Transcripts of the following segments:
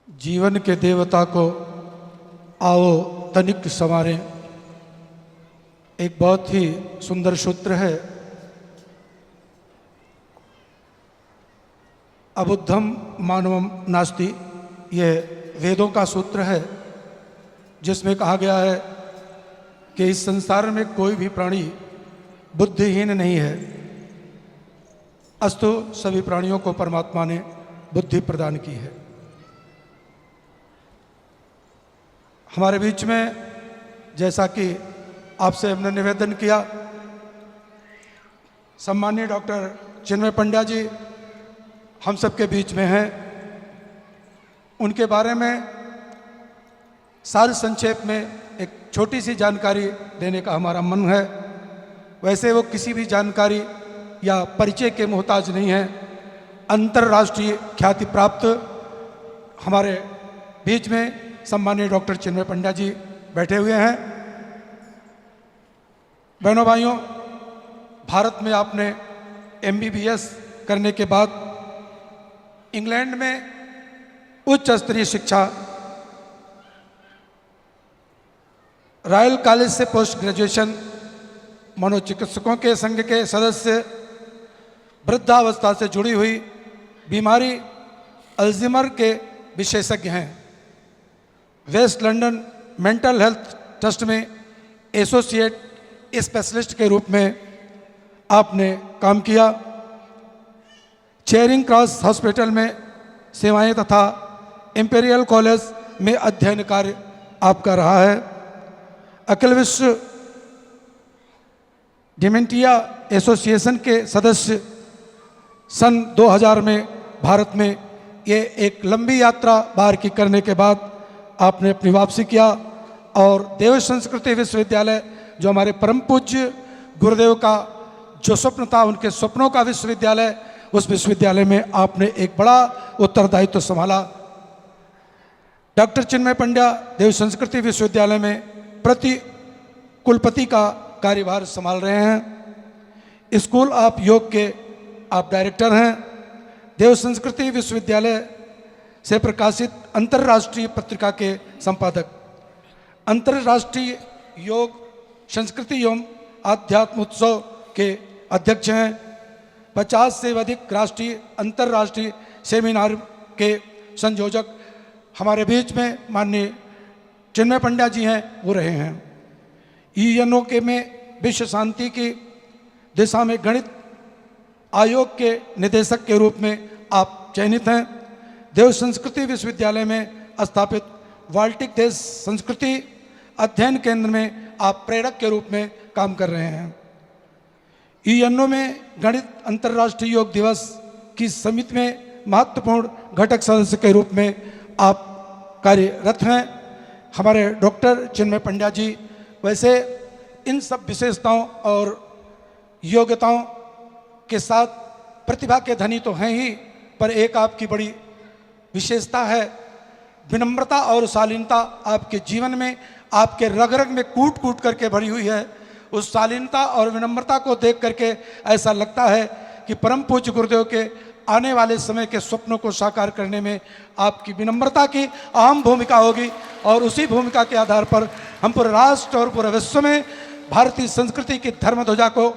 जीवन के देवता को आओ तनिक संवारें, एक बहुत ही सुंदर सूत्र है। अबुद्धम मानवम नास्ति, यह वेदों का सूत्र है जिसमें कहा गया है कि इस संसार में कोई भी प्राणी बुद्धिहीन नहीं है, अस्तु सभी प्राणियों को परमात्मा ने बुद्धि प्रदान की है। हमारे बीच में जैसा कि आपसे हमने निवेदन किया, सम्मानीय डॉक्टर चिन्मय पंड्या जी हम सबके बीच में हैं। उनके बारे में सार संक्षेप में एक छोटी सी जानकारी देने का हमारा मन है। वैसे वो किसी भी जानकारी या परिचय के मोहताज नहीं है। अंतर्राष्ट्रीय ख्याति प्राप्त हमारे बीच में सम्मानीय डॉक्टर चिन्मय पंड्या जी बैठे हुए हैं। बहनों भाइयों, भारत में आपने MBBS करने के बाद इंग्लैंड में उच्च स्तरीय शिक्षा, रॉयल कॉलेज से पोस्ट ग्रेजुएशन, मनोचिकित्सकों के संघ के सदस्य, वृद्धावस्था से जुड़ी हुई बीमारी अल्जीमर के विशेषज्ञ हैं। West London mental health trust में एसोसिएट स्पेशलिस्ट के रूप में आपने काम किया। चेरिंग क्रॉस हॉस्पिटल में सेवाएं तथा इंपीरियल कॉलेज में अध्ययन कार्य आपका रहा है। अखिल विश्व डिमेंटिया एसोसिएशन के सदस्य सन 2000 में भारत में ये एक लंबी यात्रा बाहर की करने के बाद आपने अपनी वापसी किया और देव संस्कृति विश्वविद्यालय, जो हमारे परम पूज्य गुरुदेव का जो स्वप्न था, उनके स्वप्नों का विश्वविद्यालय, उस विश्वविद्यालय में आपने एक बड़ा उत्तरदायित्व संभाला। डॉक्टर चिन्मय पंड्या देव संस्कृति विश्वविद्यालय में प्रति कुलपति का कार्यभार संभाल रहे हैं। स्कूल ऑफ योग के आप डायरेक्टर हैं। देव संस्कृति विश्वविद्यालय से प्रकाशित अंतर्राष्ट्रीय पत्रिका के संपादक, अंतर्राष्ट्रीय योग संस्कृति एवं आध्यात्म उत्सव के अध्यक्ष हैं। 50 से अधिक राष्ट्रीय अंतर्राष्ट्रीय सेमिनार के संयोजक हमारे बीच में माननीय चिन्मय पंड्या जी हैं, वो रहे हैं। UNO के में विश्व शांति की दिशा में गणित आयोग के निदेशक के रूप में आप चयनित हैं। देव संस्कृति विश्वविद्यालय में स्थापित बाल्टिक देश संस्कृति अध्ययन केंद्र में आप प्रेरक के रूप में काम कर रहे हैं। UNO में गणित अंतर्राष्ट्रीय योग दिवस की समिति में महत्वपूर्ण घटक सदस्य के रूप में आप कार्यरत हैं। हमारे डॉक्टर चिन्मय पंड्या जी वैसे इन सब विशेषताओं और योग्यताओं के साथ प्रतिभा के धनी तो हैं ही, पर एक आपकी बड़ी विशेषता है, विनम्रता और शालीनता आपके जीवन में, आपके रग रग में कूट कूट करके भरी हुई है। उस शालीनता और विनम्रता को देख करके ऐसा लगता है कि परम पूज्य गुरुदेव के आने वाले समय के स्वप्नों को साकार करने में आपकी विनम्रता की अहम भूमिका होगी और उसी भूमिका के आधार पर हम पूरे राष्ट्र और पूरे विश्व में भारतीय संस्कृति की धर्म ध्वजा को,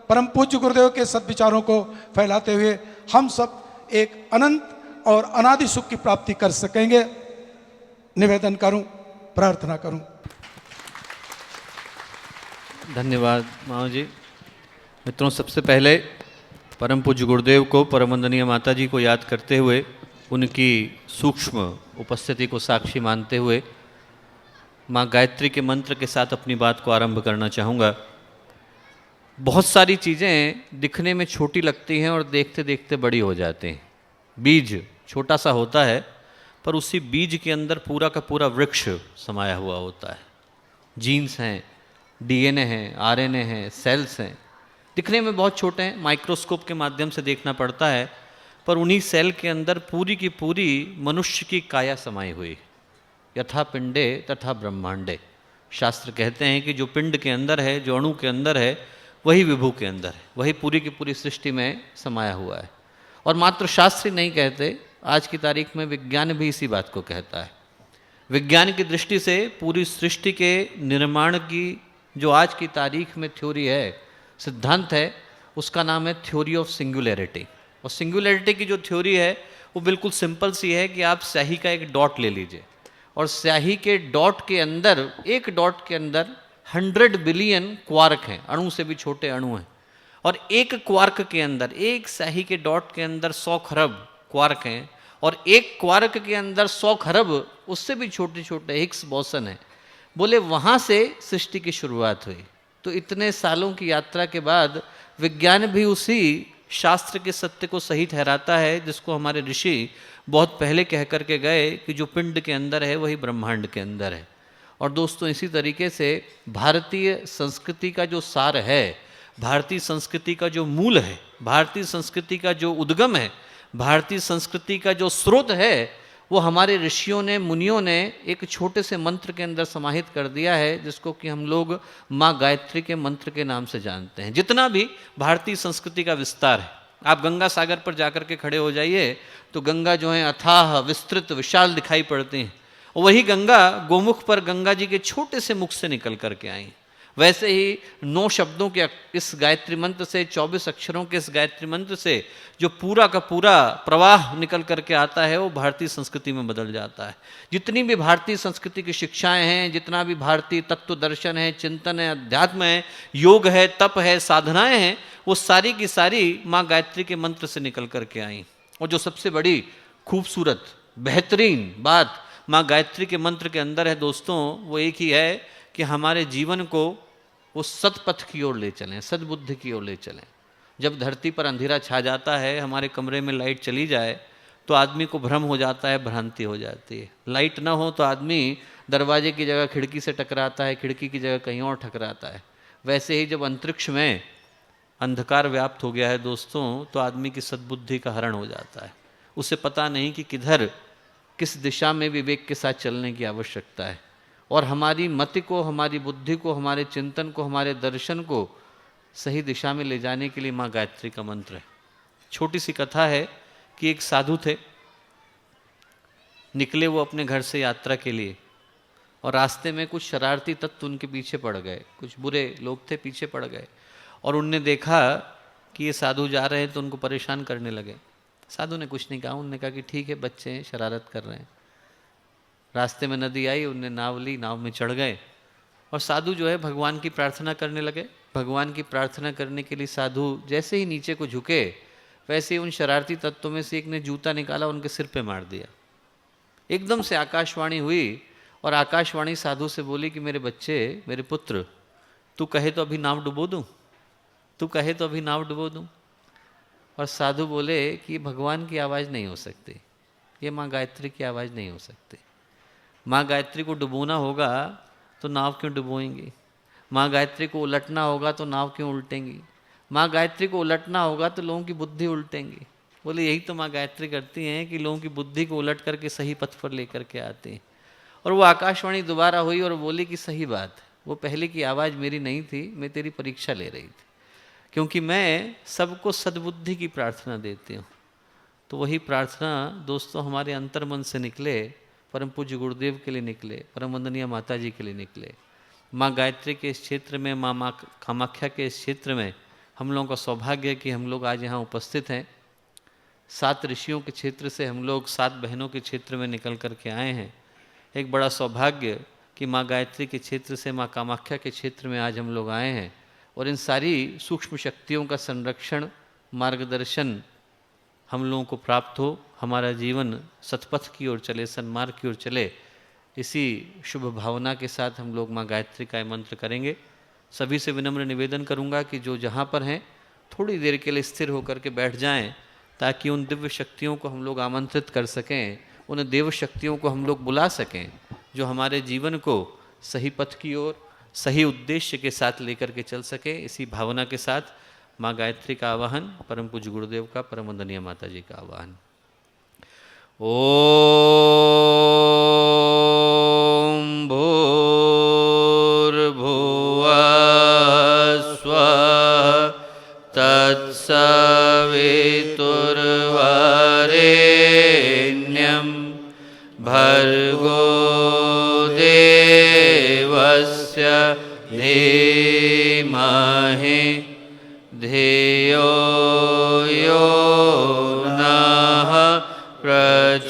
परम पूज्य गुरुदेव के सद्विचारों को फैलाते हुए हम सब एक अनंत और अनादि सुख की प्राप्ति कर सकेंगे। निवेदन करूं, प्रार्थना करूं। धन्यवाद माओ जी। मित्रों, सबसे पहले परम पूज्य गुरुदेव को, परम वंदनीय माता जी को याद करते हुए, उनकी सूक्ष्म उपस्थिति को साक्षी मानते हुए माँ गायत्री के मंत्र के साथ अपनी बात को आरंभ करना चाहूँगा। बहुत सारी चीज़ें दिखने में छोटी लगती हैं और देखते देखते बड़ी हो जाती हैं। बीज छोटा सा होता है, पर उसी बीज के अंदर पूरा का पूरा वृक्ष समाया हुआ होता है। जीन्स हैं, DNA हैं, RNA हैं, सेल्स हैं, दिखने में बहुत छोटे हैं, माइक्रोस्कोप के माध्यम से देखना पड़ता है, पर उन्हीं सेल के अंदर पूरी की पूरी मनुष्य की काया समाई हुई। यथा पिंडे तथा ब्रह्मांडे, शास्त्र कहते हैं कि जो पिंड के अंदर है, जो अणु के अंदर है, वही विभू के अंदर है, वही पूरी की पूरी सृष्टि में समाया हुआ है। और मात्र शास्त्री नहीं कहते, आज की तारीख में विज्ञान भी इसी बात को कहता है। विज्ञान की दृष्टि से पूरी सृष्टि के निर्माण की जो आज की तारीख में थ्योरी है, सिद्धांत है, उसका नाम है थ्योरी ऑफ सिंगुलैरिटी। और सिंगुलैरिटी की जो थ्योरी है वो बिल्कुल सिंपल सी है कि आप स्याही का एक डॉट ले लीजिए और स्याही के डॉट के अंदर, एक डॉट के अंदर 100 बिलियन क्वार्क हैं, अणु से भी छोटे अणु हैं। और एक क्वार्क के अंदर, एक स्याही के डॉट के अंदर 100 खरब क्वार्क हैं और एक क्वार्क के अंदर 100 खरब उससे भी छोटे छोटे हिग्स बोसन है। बोले वहाँ से सृष्टि की शुरुआत हुई। तो इतने सालों की यात्रा के बाद विज्ञान भी उसी शास्त्र के सत्य को सही ठहराता है जिसको हमारे ऋषि बहुत पहले कह करके गए कि जो पिंड के अंदर है वही ब्रह्मांड के अंदर है। और दोस्तों इसी तरीके से भारतीय संस्कृति का जो सार है, भारतीय संस्कृति का जो मूल है, भारतीय संस्कृति का जो उद्गम है, भारतीय संस्कृति का जो स्रोत है, वो हमारे ऋषियों ने, मुनियों ने एक छोटे से मंत्र के अंदर समाहित कर दिया है जिसको कि हम लोग माँ गायत्री के मंत्र के नाम से जानते हैं। जितना भी भारतीय संस्कृति का विस्तार है, आप गंगा सागर पर जाकर के खड़े हो जाइए तो गंगा जो है अथाह, विस्तृत, विशाल दिखाई पड़ती हैं। और वही गंगा गोमुख पर गंगा जी के छोटे से मुख से निकल करके आई। वैसे ही 9 शब्दों के इस गायत्री मंत्र से, 24 अक्षरों के इस गायत्री मंत्र से जो पूरा का पूरा प्रवाह निकल करके आता है वो भारतीय संस्कृति में बदल जाता है। जितनी भी भारतीय संस्कृति की शिक्षाएं हैं, जितना भी भारतीय तत्व दर्शन है, चिंतन है, अध्यात्म है, योग है, तप है, साधनाएं हैं, वो सारी की सारी माँ गायत्री के मंत्र से निकल करके आई। और जो सबसे बड़ी खूबसूरत बेहतरीन बात माँ गायत्री के मंत्र के अंदर है दोस्तों, वो एक ही है कि हमारे जीवन को वो सतपथ की ओर ले चलें, सद्बुद्धि की ओर ले चलें। जब धरती पर अंधेरा छा जाता है, हमारे कमरे में लाइट चली जाए तो आदमी को भ्रम हो जाता है, भ्रांति हो जाती है। लाइट ना हो तो आदमी दरवाजे की जगह खिड़की से टकराता है, खिड़की की जगह कहीं और टकराता है। वैसे ही जब अंतरिक्ष में अंधकार व्याप्त हो गया है दोस्तों, तो आदमी की सद्बुद्धि का हरण हो जाता है। उसे पता नहीं कि किधर, किस दिशा में विवेक के साथ चलने की आवश्यकता है। और हमारी मति को, हमारी बुद्धि को, हमारे चिंतन को, हमारे दर्शन को सही दिशा में ले जाने के लिए माँ गायत्री का मंत्र है। छोटी सी कथा है कि एक साधु थे, निकले वो अपने घर से यात्रा के लिए और रास्ते में कुछ शरारती तत्व उनके पीछे पड़ गए, कुछ बुरे लोग थे, पीछे पड़ गए और उनने देखा कि ये साधु जा रहे हैं तो उनको परेशान करने लगे। साधु ने कुछ नहीं कहा, उन्होंने कहा कि ठीक है, बच्चे हैं, शरारत कर रहे हैं। रास्ते में नदी आई, उनने नाव ली, नाव में चढ़ गए और साधु जो है भगवान की प्रार्थना करने लगे। भगवान की प्रार्थना करने के लिए साधु जैसे ही नीचे को झुके, वैसे ही उन शरारती तत्वों में से एक ने जूता निकाला, उनके सिर पे मार दिया। एकदम से आकाशवाणी हुई और आकाशवाणी साधु से बोली कि मेरे बच्चे, मेरे पुत्र, तू कहे तो अभी नाव डुबो दूँ, तू कहे तो अभी नाव डुबो दूँ। और साधु बोले कि ये भगवान की आवाज़ नहीं हो सकती, ये माँ गायत्री की आवाज़ नहीं हो सकती। माँ गायत्री को डुबोना होगा तो नाव क्यों डुबोएंगी? माँ गायत्री को उलटना होगा तो नाव क्यों उल्टेंगी? माँ गायत्री को उलटना होगा तो लोगों की बुद्धि उल्टेंगी। बोले यही तो माँ गायत्री करती हैं कि लोगों की बुद्धि को उलट करके सही पथ पर लेकर के आती हैं। और वो आकाशवाणी दोबारा हुई और बोली कि सही बात है, वो पहले की आवाज़ मेरी नहीं थी, मैं तेरी परीक्षा ले रही थी, क्योंकि मैं सबको सद्बुद्धि की प्रार्थना देती हूँ। तो वही प्रार्थना दोस्तों हमारे अंतर्मन से निकले, परम पूज्य गुरुदेव के लिए निकले, परम वंदनीय माता जी के लिए निकले। माँ गायत्री के इस क्षेत्र में, माँ कामाख्या के इस क्षेत्र में हम लोगों का सौभाग्य है कि हम लोग आज यहाँ उपस्थित हैं। 7 ऋषियों के क्षेत्र से हम लोग 7 बहनों के क्षेत्र में निकल कर के आए हैं। एक बड़ा सौभाग्य कि माँ गायत्री के क्षेत्र से माँ कामाख्या के क्षेत्र में आज हम लोग आए हैं और इन सारी सूक्ष्म शक्तियों का संरक्षण, मार्गदर्शन हम लोगों को प्राप्त हो, हमारा जीवन सतपथ की ओर चले, सन्मार्ग की ओर चले। इसी शुभ भावना के साथ हम लोग माँ गायत्री का मंत्र करेंगे। सभी से विनम्र निवेदन करूंगा कि जो जहाँ पर हैं थोड़ी देर के लिए स्थिर होकर के बैठ जाएं, ताकि उन दिव्य शक्तियों को हम लोग आमंत्रित कर सकें, उन देव शक्तियों को हम लोग बुला सकें जो हमारे जीवन को सही पथ की ओर, सही उद्देश्य के साथ लेकर के चल सके। इसी भावना के साथ माँ गायत्री का आवाहन, परम पूज्य गुरुदेव का, परम वंदनीय माता जी का आवाहन। ओम भूर्भुवः स्वः तत्सवितुर्वरेण्यं भर्गो देवस्य धीमहि धियो यो नः प्रचोदयात्।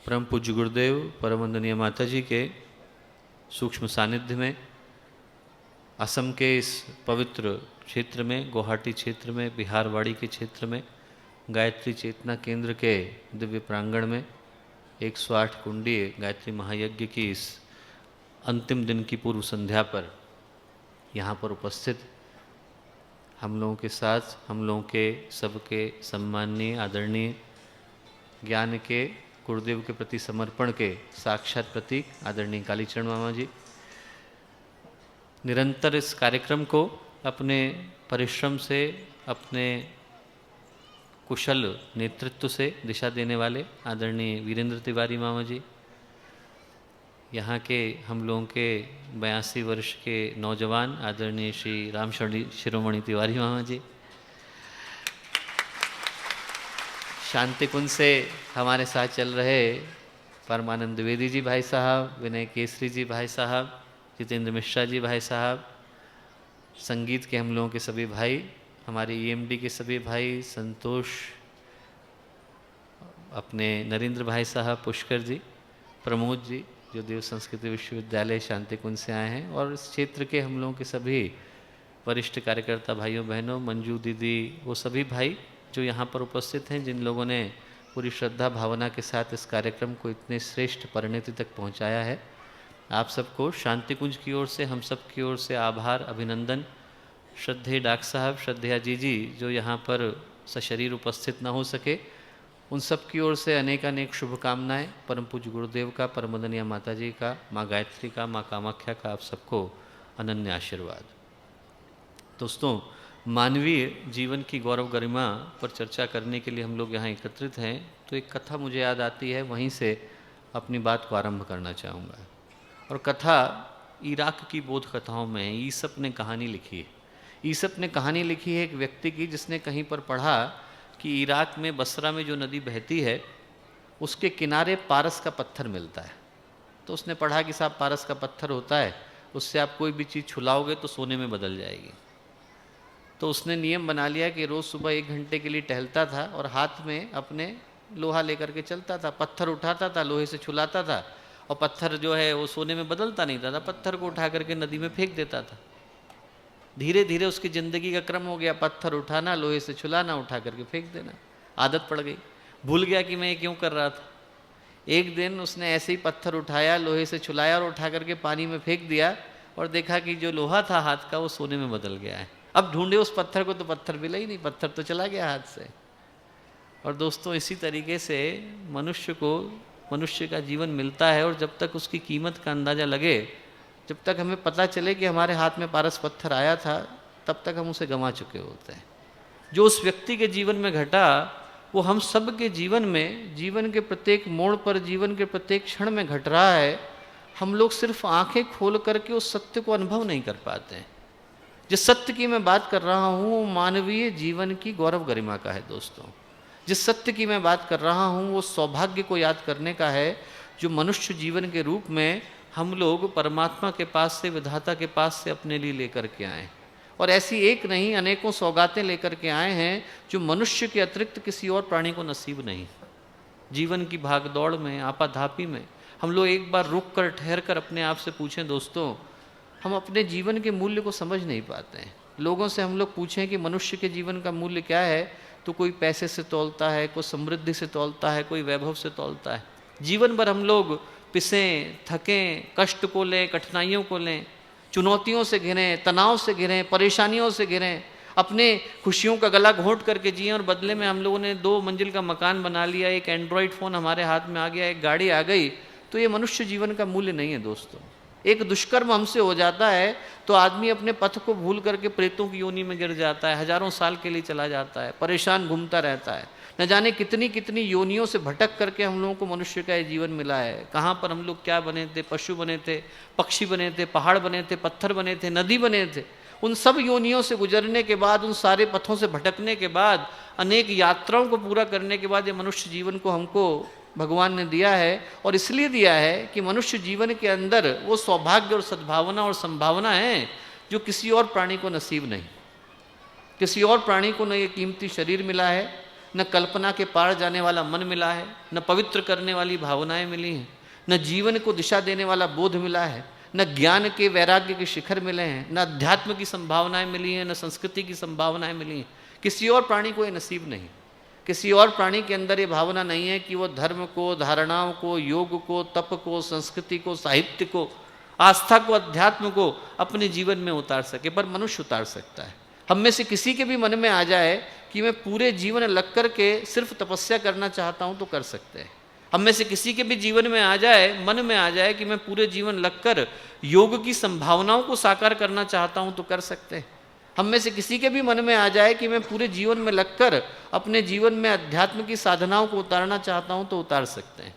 परम पूज्य गुरुदेव परम वंदनीय माता जी के सूक्ष्म सानिध्य में असम के इस पवित्र क्षेत्र में, गुवाहाटी क्षेत्र में, बिहारवाड़ी के क्षेत्र में, गायत्री चेतना केंद्र के दिव्य प्रांगण में 108 कुंडीय गायत्री महायज्ञ की इस अंतिम दिन की पूर्व संध्या पर यहाँ पर उपस्थित हम लोगों के साथ, हम लोगों के सबके सम्माननीय आदरणीय ज्ञान के गुरुदेव के प्रति समर्पण के साक्षात प्रतीक आदरणीय कालीचरण मामा जी निरंतर इस कार्यक्रम को अपने परिश्रम से, अपने कुशल नेतृत्व से दिशा देने वाले आदरणीय वीरेंद्र तिवारी मामा जी, यहाँ के हम लोगों के 82 वर्ष के नौजवान आदरणीय श्री राम शिरोमणि तिवारी मामा जी, शांति कुंज से हमारे साथ चल रहे परमानंद द्विवेदी जी भाई साहब, विनय केसरी जी भाई साहब, जितेंद्र मिश्रा जी भाई साहब, संगीत के हम लोगों के सभी भाई, हमारे ईएमडी के सभी भाई, संतोष, अपने नरेंद्र भाई साहब, पुष्कर जी, प्रमोद जी जो देव संस्कृति विश्वविद्यालय शांति कुंज से आए हैं, और इस क्षेत्र के हम लोगों के सभी वरिष्ठ कार्यकर्ता भाइयों बहनों, मंजू दीदी, वो सभी भाई जो यहाँ पर उपस्थित हैं, जिन लोगों ने पूरी श्रद्धा भावना के साथ इस कार्यक्रम को इतने श्रेष्ठ परिणति तक पहुँचाया है। आप सबको शांति कुंज की ओर से, हम सब की ओर से आभार, अभिनंदन। श्रद्धेय डॉक्टर साहब, श्रद्धेया जी जो यहाँ पर सशरीर उपस्थित ना हो सके, उन सब की ओर से अनेक अनेक शुभकामनाएं। परम पूज्य गुरुदेव का, परम वंदनीय माता जी का, माँ गायत्री का, माँ कामाख्या का, आप सबको अनन्य आशीर्वाद। दोस्तों, मानवीय जीवन की गौरव गरिमा पर चर्चा करने के लिए हम लोग यहाँ एकत्रित हैं, तो एक कथा मुझे याद आती है, वहीं से अपनी बात को आरंभ करना चाहूँगा। और कथा इराक की बोध कथाओं में है। ईसप ने कहानी लिखी है। ईसप ने कहानी लिखी है एक व्यक्ति की, जिसने कहीं पर पढ़ा कि इराक में बसरा में जो नदी बहती है उसके किनारे पारस का पत्थर मिलता है। तो उसने पढ़ा कि साहब पारस का पत्थर होता है, उससे आप कोई भी चीज़ छुलाओगे तो सोने में बदल जाएगी। तो उसने नियम बना लिया कि रोज़ सुबह 1 घंटे के लिए टहलता था और हाथ में अपने लोहा लेकर के चलता था, पत्थर उठाता था, लोहे से छुलाता था, और पत्थर जो है वो सोने में बदलता नहीं था, पत्थर को उठा करके नदी में फेंक देता था। धीरे धीरे उसकी ज़िंदगी का क्रम हो गया, पत्थर उठाना, लोहे से छुलाना, उठा करके फेंक देना, आदत पड़ गई। भूल गया कि मैं ये क्यों कर रहा था। एक दिन उसने ऐसे ही पत्थर उठाया, लोहे से छुलाया और उठा करके पानी में फेंक दिया, और देखा कि जो लोहा था हाथ का वो सोने में बदल गया है। अब ढूंढे उस पत्थर को तो पत्थर मिला ही नहीं, पत्थर तो चला गया हाथ से। और दोस्तों, इसी तरीके से मनुष्य को मनुष्य का जीवन मिलता है, और जब तक उसकी कीमत का अंदाज़ा लगे, जब तक हमें पता चले कि हमारे हाथ में पारस पत्थर आया था, तब तक हम उसे गंवा चुके होते हैं। जो उस व्यक्ति के जीवन में घटा वो हम सब के जीवन में, जीवन के प्रत्येक मोड़ पर, जीवन के प्रत्येक क्षण में घट रहा है। हम लोग सिर्फ आंखें खोल करके उस सत्य को अनुभव नहीं कर पाते हैं। जिस सत्य की मैं बात कर रहा हूँ वो मानवीय जीवन की गौरव गरिमा का है। दोस्तों, जिस सत्य की मैं बात कर रहा हूँ वो सौभाग्य को याद करने का है, जो मनुष्य जीवन के रूप में हम लोग परमात्मा के पास से, विधाता के पास से अपने लिए लेकर के आए। और ऐसी एक नहीं, अनेकों सौगातें लेकर के आए हैं जो मनुष्य के अतिरिक्त किसी और प्राणी को नसीब नहीं। जीवन की भागदौड़ में, आपाधापी में हम लोग एक बार रुक कर, ठहर कर अपने आप से पूछें दोस्तों, हम अपने जीवन के मूल्य को समझ नहीं पाते हैं। लोगों से हम लोग पूछें कि मनुष्य के जीवन का मूल्य क्या है, तो कोई पैसे से तौलता है, कोई समृद्धि से तौलता है, कोई वैभव से तौलता है। जीवन भर हम लोग पिसें, थकें, कष्ट को लें, कठिनाइयों को लें, चुनौतियों से घिरें, तनाव से घिरें, परेशानियों से घिरें, अपने खुशियों का गला घोंट करके जिए, और बदले में हम लोगों ने 2 मंजिल का मकान बना लिया, एक एंड्रॉयड फ़ोन हमारे हाथ में आ गया, एक गाड़ी आ गई। तो ये मनुष्य जीवन का मूल्य नहीं है दोस्तों। एक दुष्कर्म हमसे हो जाता है तो आदमी अपने पथ को भूल करके प्रेतों की योनि में गिर जाता है, हजारों साल के लिए चला जाता है, परेशान घूमता रहता है। न जाने कितनी कितनी योनियों से भटक करके हम लोगों को मनुष्य का ये जीवन मिला है। कहाँ पर हम लोग क्या बने थे, पशु बने थे, पक्षी बने थे, पहाड़ बने थे, पत्थर बने थे, नदी बने थे। उन सब योनियों से गुजरने के बाद, उन सारे पथों से भटकने के बाद, अनेक यात्राओं को पूरा करने के बाद ये मनुष्य जीवन को हमको भगवान ने दिया है। और इसलिए दिया है कि मनुष्य जीवन के अंदर वो सौभाग्य और सद्भावना और संभावना है जो किसी और प्राणी को नसीब नहीं। किसी और प्राणी को न ये कीमती शरीर मिला है, न कल्पना के पार जाने वाला मन मिला है, न पवित्र करने वाली भावनाएं मिली हैं, न जीवन को दिशा देने वाला बोध मिला है, न ज्ञान के वैराग्य के शिखर मिले हैं, न अध्यात्म की संभावनाएं मिली हैं, न संस्कृति की संभावनाएं मिली हैं। किसी और प्राणी को ये नसीब नहीं। किसी और प्राणी के अंदर ये भावना नहीं है कि वो धर्म को, धारणाओं को, योग को, तप को, संस्कृति को, साहित्य को, आस्था को, अध्यात्म को अपने जीवन में उतार सके। पर मनुष्य उतार सकता है। हम में से किसी के भी मन में आ जाए कि मैं पूरे जीवन लग कर के सिर्फ तपस्या करना चाहता हूँ तो कर सकते हैं। हम में से किसी के भी जीवन में आ जाए, मन में आ जाए कि मैं पूरे जीवन लगकर योग की संभावनाओं को साकार करना चाहता हूँ तो कर सकते हैं। हम में से किसी के भी मन में आ जाए कि मैं पूरे जीवन में लगकर अपने जीवन में अध्यात्म की साधनाओं को उतारना चाहता हूँ तो उतार सकते हैं।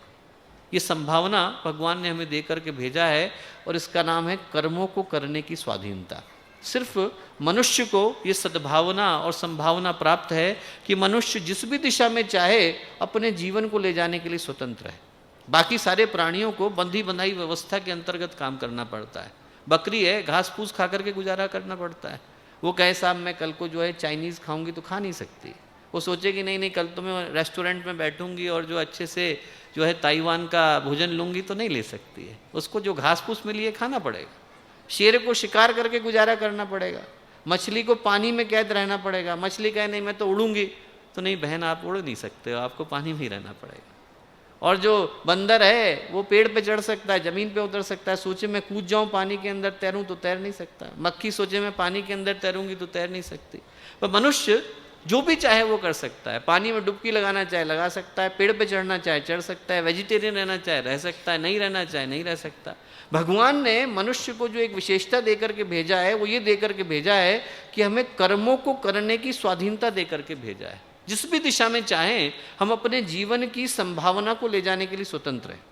ये संभावना भगवान ने हमें दे करके भेजा है और इसका नाम है कर्मों को करने की स्वाधीनता। सिर्फ मनुष्य को ये सद्भावना और संभावना प्राप्त है कि मनुष्य जिस भी दिशा में चाहे अपने जीवन को ले जाने के लिए स्वतंत्र है। बाकी सारे प्राणियों को बंधी बंधाई व्यवस्था के अंतर्गत काम करना पड़ता है। बकरी है, घास फूस खा करके गुजारा करना पड़ता है। वो कहे साहब मैं कल को जो है चाइनीज़ खाऊंगी तो खा नहीं सकती। वो सोचेगी नहीं नहीं कल तो मैं रेस्टोरेंट में बैठूंगी और जो अच्छे से जो है ताइवान का भोजन लूंगी तो नहीं ले सकती है। उसको जो घास फूस मिली है खाना पड़ेगा। शेर को शिकार करके गुजारा करना पड़ेगा। मछली को पानी में कैद रहना पड़ेगा। मछली कहे नहीं मैं तो उड़ूंगी, तो नहीं बहन आप उड़ नहीं सकते हो, आपको पानी में ही रहना पड़ेगा। और जो बंदर है वो पेड़ पे चढ़ सकता है, ज़मीन पे उतर सकता है। सोचे मैं कूद जाऊं पानी के अंदर तैरूं तो तैर नहीं सकता। मक्खी सोचे मैं पानी के अंदर तैरूंगी तो तैर नहीं सकती। पर मनुष्य जो भी चाहे वो कर सकता है। पानी में डुबकी लगाना चाहे लगा सकता है, पेड़ पे चढ़ना चाहे चढ़ सकता है, वेजिटेरियन रहना चाहे रह सकता है, नहीं रहना चाहे नहीं रह सकता। भगवान ने मनुष्य को जो एक विशेषता देकर के भेजा है वो ये देकर के भेजा है कि हमें कर्मों को करने की स्वाधीनता देकर के भेजा है। जिस भी दिशा में चाहें हम अपने जीवन की संभावना को ले जाने के लिए स्वतंत्र हैं।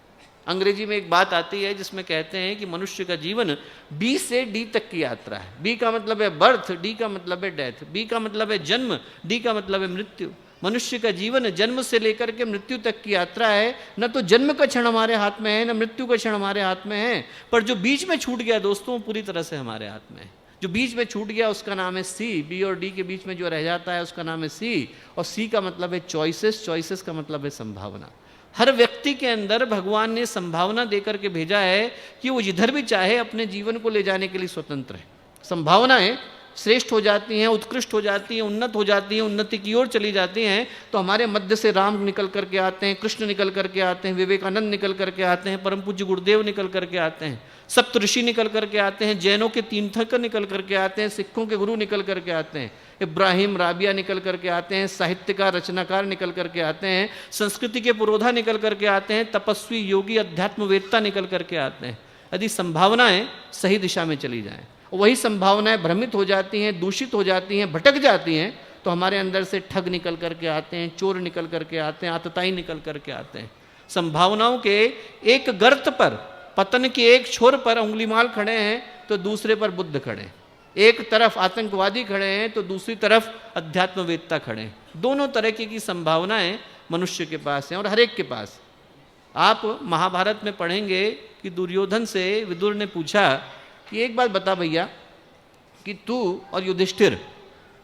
अंग्रेजी में एक बात आती है जिसमें कहते हैं कि मनुष्य का जीवन बी से डी तक की यात्रा है। बी का मतलब है बर्थ, डी का मतलब है डेथ, बी का मतलब है जन्म, डी का मतलब है मृत्यु। मनुष्य का जीवन जन्म से लेकर के मृत्यु तक की यात्रा है। न तो जन्म का क्षण हमारे हाथ में है, न मृत्यु का क्षण हमारे हाथ में है। पर जो बीच में छूट गया दोस्तों पूरी तरह से हमारे हाथ में है। जो बीच में छूट गया उसका नाम है सी। बी और डी के बीच में जो रह जाता है उसका नाम है सी। और सी का मतलब है चॉइसेस, चॉइसेस का मतलब है संभावना। हर व्यक्ति के अंदर भगवान ने संभावना देकर के भेजा है कि वो जिधर भी चाहे अपने जीवन को ले जाने के लिए स्वतंत्र है। संभावनाएं श्रेष्ठ हो जाती हैं, उत्कृष्ट हो जाती हैं, उन्नत हो जाती हैं, उन्नति की ओर चली जाती हैं। तो हमारे मध्य से राम निकल करके आते हैं, कृष्ण निकल करके आते हैं, विवेकानंद निकल करके आते हैं, परम पूज्य गुरुदेव निकल करके आते हैं, सप्त ऋषि निकल करके आते हैं, जैनों के तीर्थंकर निकल करके आते हैं, सिखों के गुरु निकल करके आते हैं, इब्राहिम राबिया निकल करके आते हैं, साहित्यकार रचनाकार निकल करके आते हैं, संस्कृति के पुरोधा निकल करके आते हैं, तपस्वी योगी अध्यात्मवेत्ता निकल करके आते हैं। यदि संभावनाएं सही दिशा में चली जाएं, वही संभावनाएं भ्रमित हो जाती हैं, दूषित हो जाती हैं, भटक जाती हैं, तो हमारे अंदर से ठग निकल करके आते हैं, चोर निकल करके आते हैं, आतताई निकल करके आते हैं। संभावनाओं के एक गर्त पर, पतन के एक छोर पर उंगलीमाल खड़े हैं तो दूसरे पर बुद्ध खड़े हैं। एक तरफ आतंकवादी खड़े हैं तो दूसरी तरफ अध्यात्मवेत्ता खड़े हैं। दोनों तरह की संभावनाएं मनुष्य के पास हैं और हर एक के पास। आप महाभारत में पढ़ेंगे कि दुर्योधन से विदुर ने पूछा कि एक बात बता भैया कि तू और युधिष्ठिर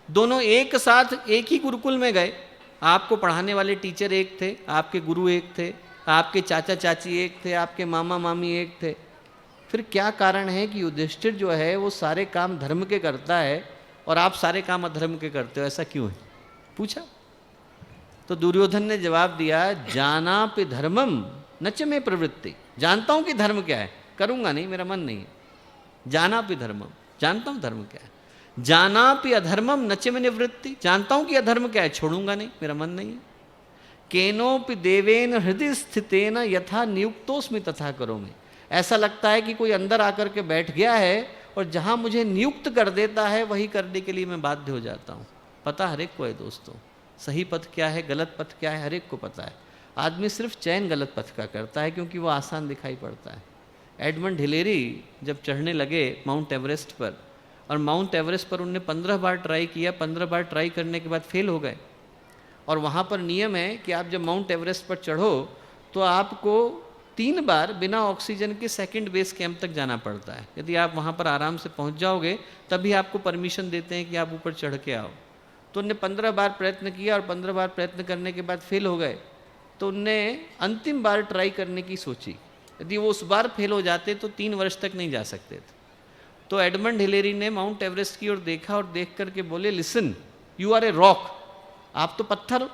दोनों एक साथ एक ही गुरुकुल में गए, आपको पढ़ाने वाले टीचर एक थे, आपके गुरु एक थे, आपके चाचा चाची एक थे, आपके मामा मामी एक थे, फिर क्या कारण है कि युधिष्ठिर जो है वो सारे काम धर्म के करता है और आप सारे काम अधर्म के करते हो, ऐसा क्यों है? पूछा। तो दुर्योधन ने जवाब दिया, जानापि धर्मम नच में प्रवृत्ति। जानता हूं कि धर्म क्या है, करूंगा नहीं, मेरा मन नहीं है। जानापि धर्मम, जानता हूं धर्म क्या है। जानापि अधर्मम नच में निवृत्ति, जानता हूं कि अधर्म क्या है, छोड़ूंगा नहीं, मेरा मन नहीं है। केनोपि देवेन हृदय स्थितेन यथा नियुक्तोस्मि तथा करोमि। ऐसा लगता है कि कोई अंदर आकर के बैठ गया है और जहां मुझे नियुक्त कर देता है वही करने के लिए मैं बाध्य हो जाता हूं। पता हर एक को है दोस्तों, सही पथ क्या है, गलत पथ क्या है, हर एक को पता है। आदमी सिर्फ चयन गलत पथ का करता है क्योंकि वो आसान दिखाई पड़ता है। एडमंड हिलेरी जब चढ़ने लगे माउंट एवरेस्ट पर और माउंट एवरेस्ट पर उनने 15 बार ट्राई किया, 15 बार ट्राई करने के बाद फेल हो गए। और वहाँ पर नियम है कि आप जब माउंट एवरेस्ट पर चढ़ो तो आपको 3 बार बिना ऑक्सीजन के सेकंड बेस कैंप तक जाना पड़ता है। यदि आप वहाँ पर आराम से पहुँच जाओगे तभी आपको परमिशन देते हैं कि आप ऊपर चढ़ के आओ। तो उनने 15 बार प्रयत्न किया और 15 बार प्रयत्न करने के बाद फेल हो गए। तो उनने अंतिम बार ट्राई करने की सोची। यदि वो उस बार फेल हो जाते तो 3 वर्ष तक नहीं जा सकते थे। तो एडमंड हिलेरी ने माउंट एवरेस्ट की ओर देखा और देख करके बोले, listen you are a rock, आप तो पत्थर हो।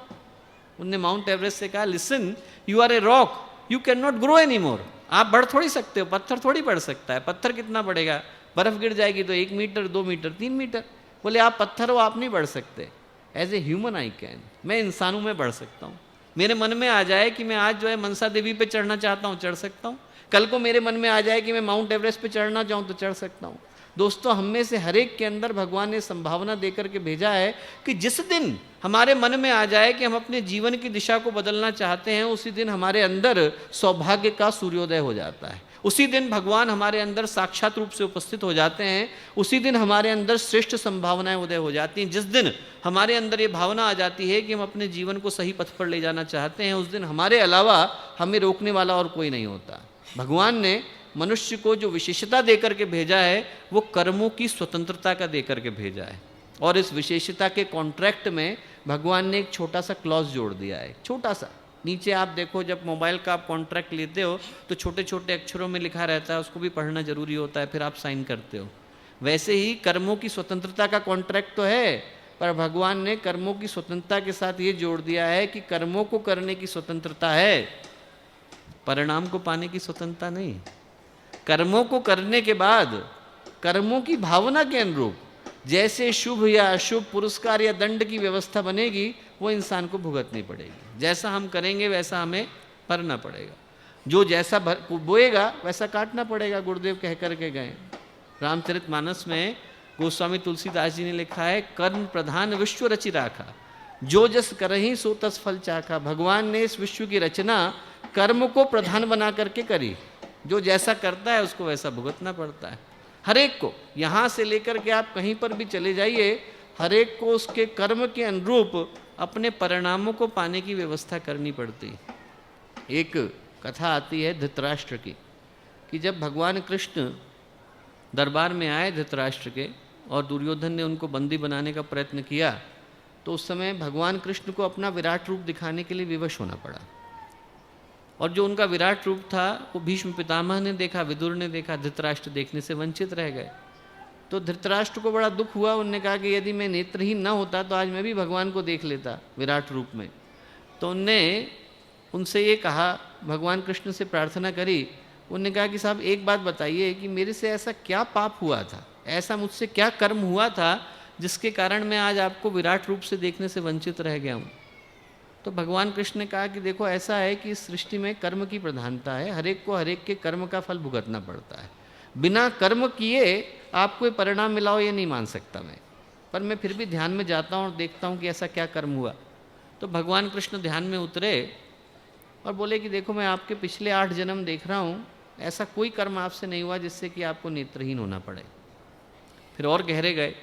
उनने माउंट एवरेस्ट से कहा, listen you are a rock, you can not grow any more, आप बढ़ थोड़ी सकते हो, पत्थर थोड़ी बढ़ सकता है। पत्थर कितना बढ़ेगा, बर्फ गिर जाएगी तो 1 मीटर 2 मीटर 3 मीटर। बोले आप पत्थर हो, आप नहीं बढ़ सकते। As a human I can, मैं इंसानों में बढ़ सकता हूँ। मेरे मन में आ जाए कि मैं आज जो है मनसा देवी पे चढ़ना चाहता हूँ, चढ़ सकता हूँ। कल को मेरे मन में आ जाए कि मैं माउंट एवरेस्ट पे चढ़ना चाहूँ तो चढ़ सकता हूँ। दोस्तों, हम में से हर एक के अंदर भगवान ने संभावना देकर के भेजा है कि जिस दिन हमारे मन में आ जाए कि हम अपने जीवन की दिशा को बदलना चाहते हैं, उसी दिन हमारे अंदर सौभाग्य का सूर्योदय हो जाता है। उसी दिन भगवान हमारे अंदर साक्षात रूप से उपस्थित हो जाते हैं। उसी दिन हमारे अंदर श्रेष्ठ संभावनाएं उदय हो जाती हैं। जिस दिन हमारे अंदर ये भावना आ जाती है कि हम अपने जीवन को सही पथ पर ले जाना चाहते हैं, उस दिन हमारे अलावा हमें रोकने वाला और कोई नहीं होता। भगवान ने मनुष्य को जो विशेषता देकर के भेजा है वो कर्मों की स्वतंत्रता का देकर के भेजा है। और इस विशेषता के कॉन्ट्रैक्ट में भगवान ने एक छोटा सा क्लॉज जोड़ दिया है, छोटा सा। नीचे आप देखो, जब मोबाइल का आप कॉन्ट्रैक्ट लेते हो तो छोटे छोटे अक्षरों में लिखा रहता है, उसको भी पढ़ना जरूरी होता है, फिर आप साइन करते हो। वैसे ही कर्मों की स्वतंत्रता का कॉन्ट्रैक्ट तो है, पर भगवान ने कर्मों की स्वतंत्रता के साथ ये जोड़ दिया है कि कर्मों को करने की स्वतंत्रता है, परिणाम को पाने की स्वतंत्रता नहीं। कर्मों को करने के बाद कर्मों की भावना के अनुरूप जैसे शुभ या अशुभ पुरस्कार या दंड की व्यवस्था बनेगी वो इंसान को भुगतनी पड़ेगी। जैसा हम करेंगे वैसा हमें भरना पड़ेगा। जो जैसा बोएगा वैसा काटना पड़ेगा, गुरुदेव कह करके गए। रामचरितमानस में गोस्वामी तुलसीदास जी ने लिखा है, कर्म प्रधान विश्व रचि राखा, जो जस करहि सो तस फल चाखा। भगवान ने इस विश्व की रचना कर्म को प्रधान बना करके करी। जो जैसा करता है उसको वैसा भुगतना पड़ता है। हर एक को, यहाँ से लेकर के आप कहीं पर भी चले जाइए, हर एक को उसके कर्म के अनुरूप अपने परिणामों को पाने की व्यवस्था करनी पड़ती है। एक कथा आती है धृतराष्ट्र की, कि जब भगवान कृष्ण दरबार में आए धृतराष्ट्र के और दुर्योधन ने उनको बंदी बनाने का प्रयत्न किया, तो उस समय भगवान कृष्ण को अपना विराट रूप दिखाने के लिए विवश होना पड़ा। और जो उनका विराट रूप था वो भीष्म पितामह ने देखा, विदुर ने देखा, धृतराष्ट्र देखने से वंचित रह गए। तो धृतराष्ट्र को बड़ा दुख हुआ। उनने कहा कि यदि मैं नेत्रहीन न होता तो आज मैं भी भगवान को देख लेता विराट रूप में। तो उनने उनसे ये कहा, भगवान कृष्ण से प्रार्थना करी। उनने कहा कि साहब एक बात बताइए कि मेरे से ऐसा क्या पाप हुआ था, ऐसा मुझसे क्या कर्म हुआ था जिसके कारण मैं आज आपको विराट रूप से देखने से वंचित रह गया हूँ। तो भगवान कृष्ण ने कहा कि देखो ऐसा है कि इस सृष्टि में कर्म की प्रधानता है, हर एक को हर एक के कर्म का फल भुगतना पड़ता है। बिना कर्म किए आप कोई परिणाम मिलाओ ये नहीं मान सकता मैं, पर मैं फिर भी ध्यान में जाता हूँ और देखता हूँ कि ऐसा क्या कर्म हुआ। तो भगवान कृष्ण ध्यान में उतरे और बोले कि देखो मैं आपके पिछले 8 जन्म देख रहा हूँ, ऐसा कोई कर्म आपसे नहीं हुआ जिससे कि आपको नेत्रहीन होना पड़े। फिर और गहरे गए,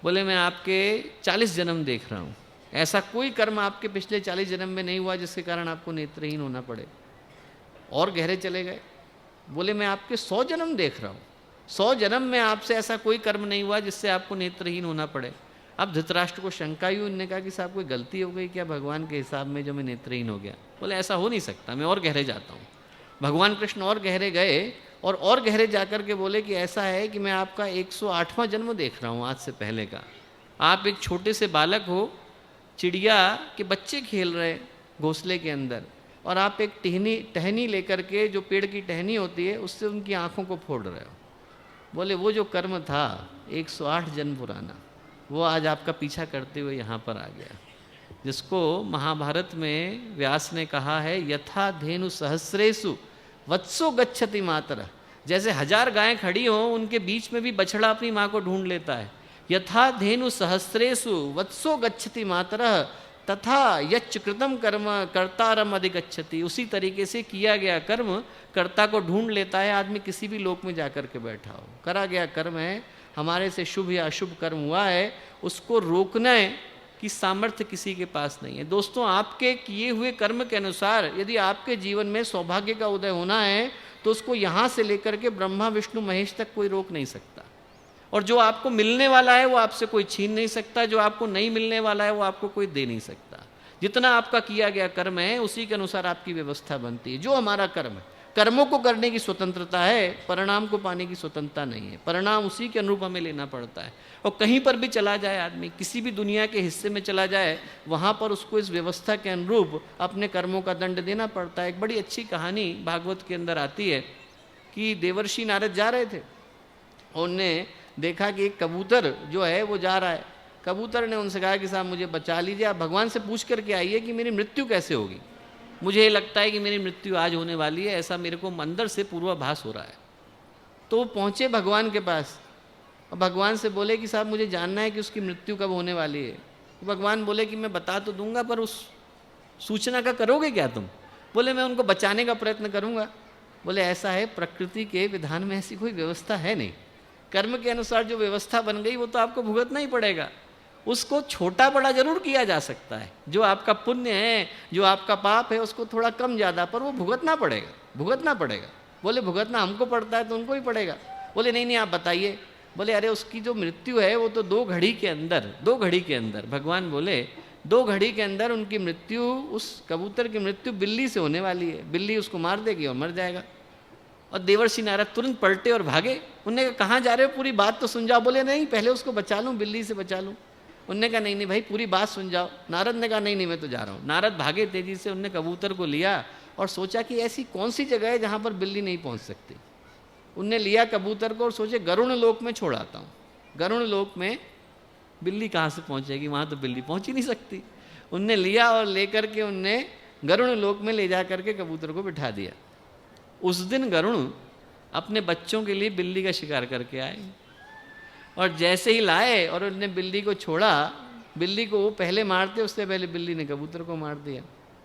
बोले मैं आपके 40 जन्म देख रहा हूँ, ऐसा कोई कर्म आपके पिछले 40 जन्म में नहीं हुआ जिसके कारण आपको नेत्रहीन होना पड़े। और गहरे चले गए, बोले मैं आपके 100 जन्म देख रहा हूँ, 100 जन्म में आपसे ऐसा कोई कर्म नहीं हुआ जिससे आपको नेत्रहीन होना पड़े। अब धृतराष्ट्र को शंका हुई। उन्होंने कहा कि साहब कोई गलती हो गई क्या भगवान के हिसाब में जो मैं नेत्रहीन हो गया। बोले ऐसा हो नहीं सकता, मैं और गहरे जाता हूँ। भगवान कृष्ण और गहरे गए और गहरे जाकर के बोले कि ऐसा है कि मैं आपका 108वां जन्म देख रहा हूँ आज से पहले का। आप एक छोटे से बालक हो, चिड़िया के बच्चे खेल रहे घोंसले के अंदर, और आप एक टहनी लेकर के, जो पेड़ की टहनी होती है, उससे उनकी आँखों को फोड़ रहे हो। बोले वो जो कर्म था 108 जन्म पुराना, वो आज आपका पीछा करते हुए यहाँ पर आ गया। जिसको महाभारत में व्यास ने कहा है, यथा धेनु सहस्रेषु वत्सो गच्छति मातरः। जैसे 1000 गायें खड़ी हों, उनके बीच में भी बछड़ा अपनी माँ को ढूंढ लेता है। यथा धेनु सहस्रेषु वत्सो गच्छति मातरः तथा यच्च कृतम कर्म कर्तारम अधिगच्छति। उसी तरीके से किया गया कर्म कर्ता को ढूंढ लेता है। आदमी किसी भी लोक में जाकर के बैठा हो, करा गया कर्म है हमारे से शुभ या अशुभ कर्म हुआ है, उसको रोकने की सामर्थ्य किसी के पास नहीं है। दोस्तों, आपके किए हुए कर्म के अनुसार यदि आपके जीवन में सौभाग्य का उदय होना है तो उसको यहाँ से लेकर के ब्रह्मा विष्णु महेश तक कोई रोक नहीं सकता। और जो आपको मिलने वाला है वो आपसे कोई छीन नहीं सकता, जो आपको नहीं मिलने वाला है वो आपको कोई दे नहीं सकता। जितना आपका किया गया कर्म है उसी के अनुसार आपकी व्यवस्था बनती है। जो हमारा कर्म है, कर्मों को करने की स्वतंत्रता है, परिणाम को पाने की स्वतंत्रता नहीं है। परिणाम उसी के अनुरूप हमें लेना पड़ता है। और कहीं पर भी चला जाए आदमी, किसी भी दुनिया के हिस्से में चला जाए, वहाँ पर उसको इस व्यवस्था के अनुरूप अपने कर्मों का दंड देना पड़ता है। एक बड़ी अच्छी कहानी भागवत के अंदर आती है कि देवर्षि नारद जा रहे थे, उनने देखा कि एक कबूतर जो है वो जा रहा है। कबूतर ने उनसे कहा कि साहब मुझे बचा लीजिए, आप भगवान से पूछ करके आइए कि मेरी मृत्यु कैसे होगी। मुझे ये लगता है कि मेरी मृत्यु आज होने वाली है, ऐसा मेरे को अंदर से पूर्वाभास हो रहा है। तो वो पहुँचे भगवान के पास और भगवान से बोले कि साहब मुझे जानना है कि उसकी मृत्यु कब होने वाली है। तो भगवान बोले कि मैं बता तो दूंगा, पर उस सूचना का करोगे क्या तुम? बोले मैं उनको बचाने का प्रयत्न करूंगा। बोले ऐसा है, प्रकृति के विधान में ऐसी कोई व्यवस्था है नहीं। कर्म के अनुसार जो व्यवस्था बन गई वो तो आपको भुगतना ही पड़ेगा। उसको छोटा बड़ा जरूर किया जा सकता है, जो आपका पुण्य है, जो आपका पाप है, उसको थोड़ा कम ज़्यादा, पर वो भुगतना पड़ेगा, भुगतना पड़ेगा। बोले भुगतना हमको पड़ता है तो उनको ही पड़ेगा। बोले नहीं नहीं आप बताइए। बोले अरे उसकी जो मृत्यु है वो तो 2 घड़ी के अंदर भगवान बोले 2 घड़ी के अंदर उनकी मृत्यु, उस कबूतर की मृत्यु बिल्ली से होने वाली है। बिल्ली उसको मार देगी और मर जाएगा। और देवर्षि नारद तुरंत पलटे और भागे। उनने कहा कहाँ जा रहे हो, पूरी बात तो सुन जाओ। बोले नहीं पहले उसको बचा लूँ, बिल्ली से बचा लूँ। उनने कहा नहीं नहीं भाई पूरी बात सुन जाओ। नारद ने कहा नहीं नहीं मैं तो जा रहा हूँ। नारद भागे तेजी से, उनने कबूतर को लिया और सोचा कि ऐसी कौन सी जगह है जहाँ पर बिल्ली नहीं पहुँच सकती। उनने लिया कबूतर को और सोचे गरुण लोक में छोड़ आता हूँ। गरुण लोक में बिल्ली कहाँ से पहुँचेगी, वहाँ तो बिल्ली पहुँच ही नहीं सकती। उनने लिया और लेकर के उनने गरुण लोक में ले जा करके कबूतर को बिठा दिया। उस दिन गरुण अपने बच्चों के लिए बिल्ली का शिकार करके आए और जैसे ही लाए और उनने बिल्ली को छोड़ा, बिल्ली को वो पहले मारते उससे पहले बिल्ली ने कबूतर को मार दिया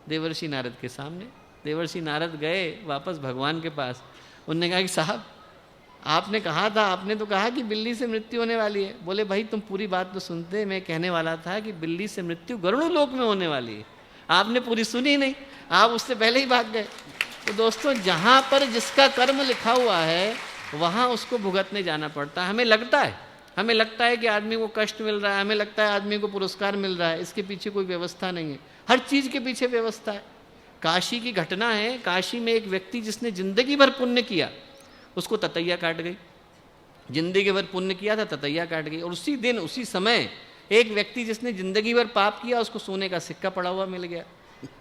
देवर्षि नारद के सामने। देवर्षि नारद गए वापस भगवान के पास। उनने कहा कि साहब आपने कहा था, आपने तो कहा कि बिल्ली से मृत्यु होने वाली है। बोले भाई तुम पूरी बात तो सुनते, मैं कहने वाला था कि बिल्ली से मृत्यु गरुड़ लोक में होने वाली है। आपने पूरी सुनी नहीं, आप उससे पहले ही भाग गए। तो दोस्तों जहाँ पर जिसका कर्म लिखा हुआ है वहाँ उसको भुगतने जाना पड़ता है। हमें लगता है कि आदमी को कष्ट मिल रहा है, हमें लगता है आदमी को पुरस्कार मिल रहा है, इसके पीछे कोई व्यवस्था नहीं है। हर चीज़ के पीछे व्यवस्था है। काशी की घटना है, काशी में एक व्यक्ति जिसने जिंदगी भर पुण्य किया उसको ततैया काट गई। जिंदगी भर पुण्य किया था, ततैया काट गई। और उसी दिन उसी समय एक व्यक्ति जिसने जिंदगी भर पाप किया उसको सोने का सिक्का पड़ा हुआ मिल गया।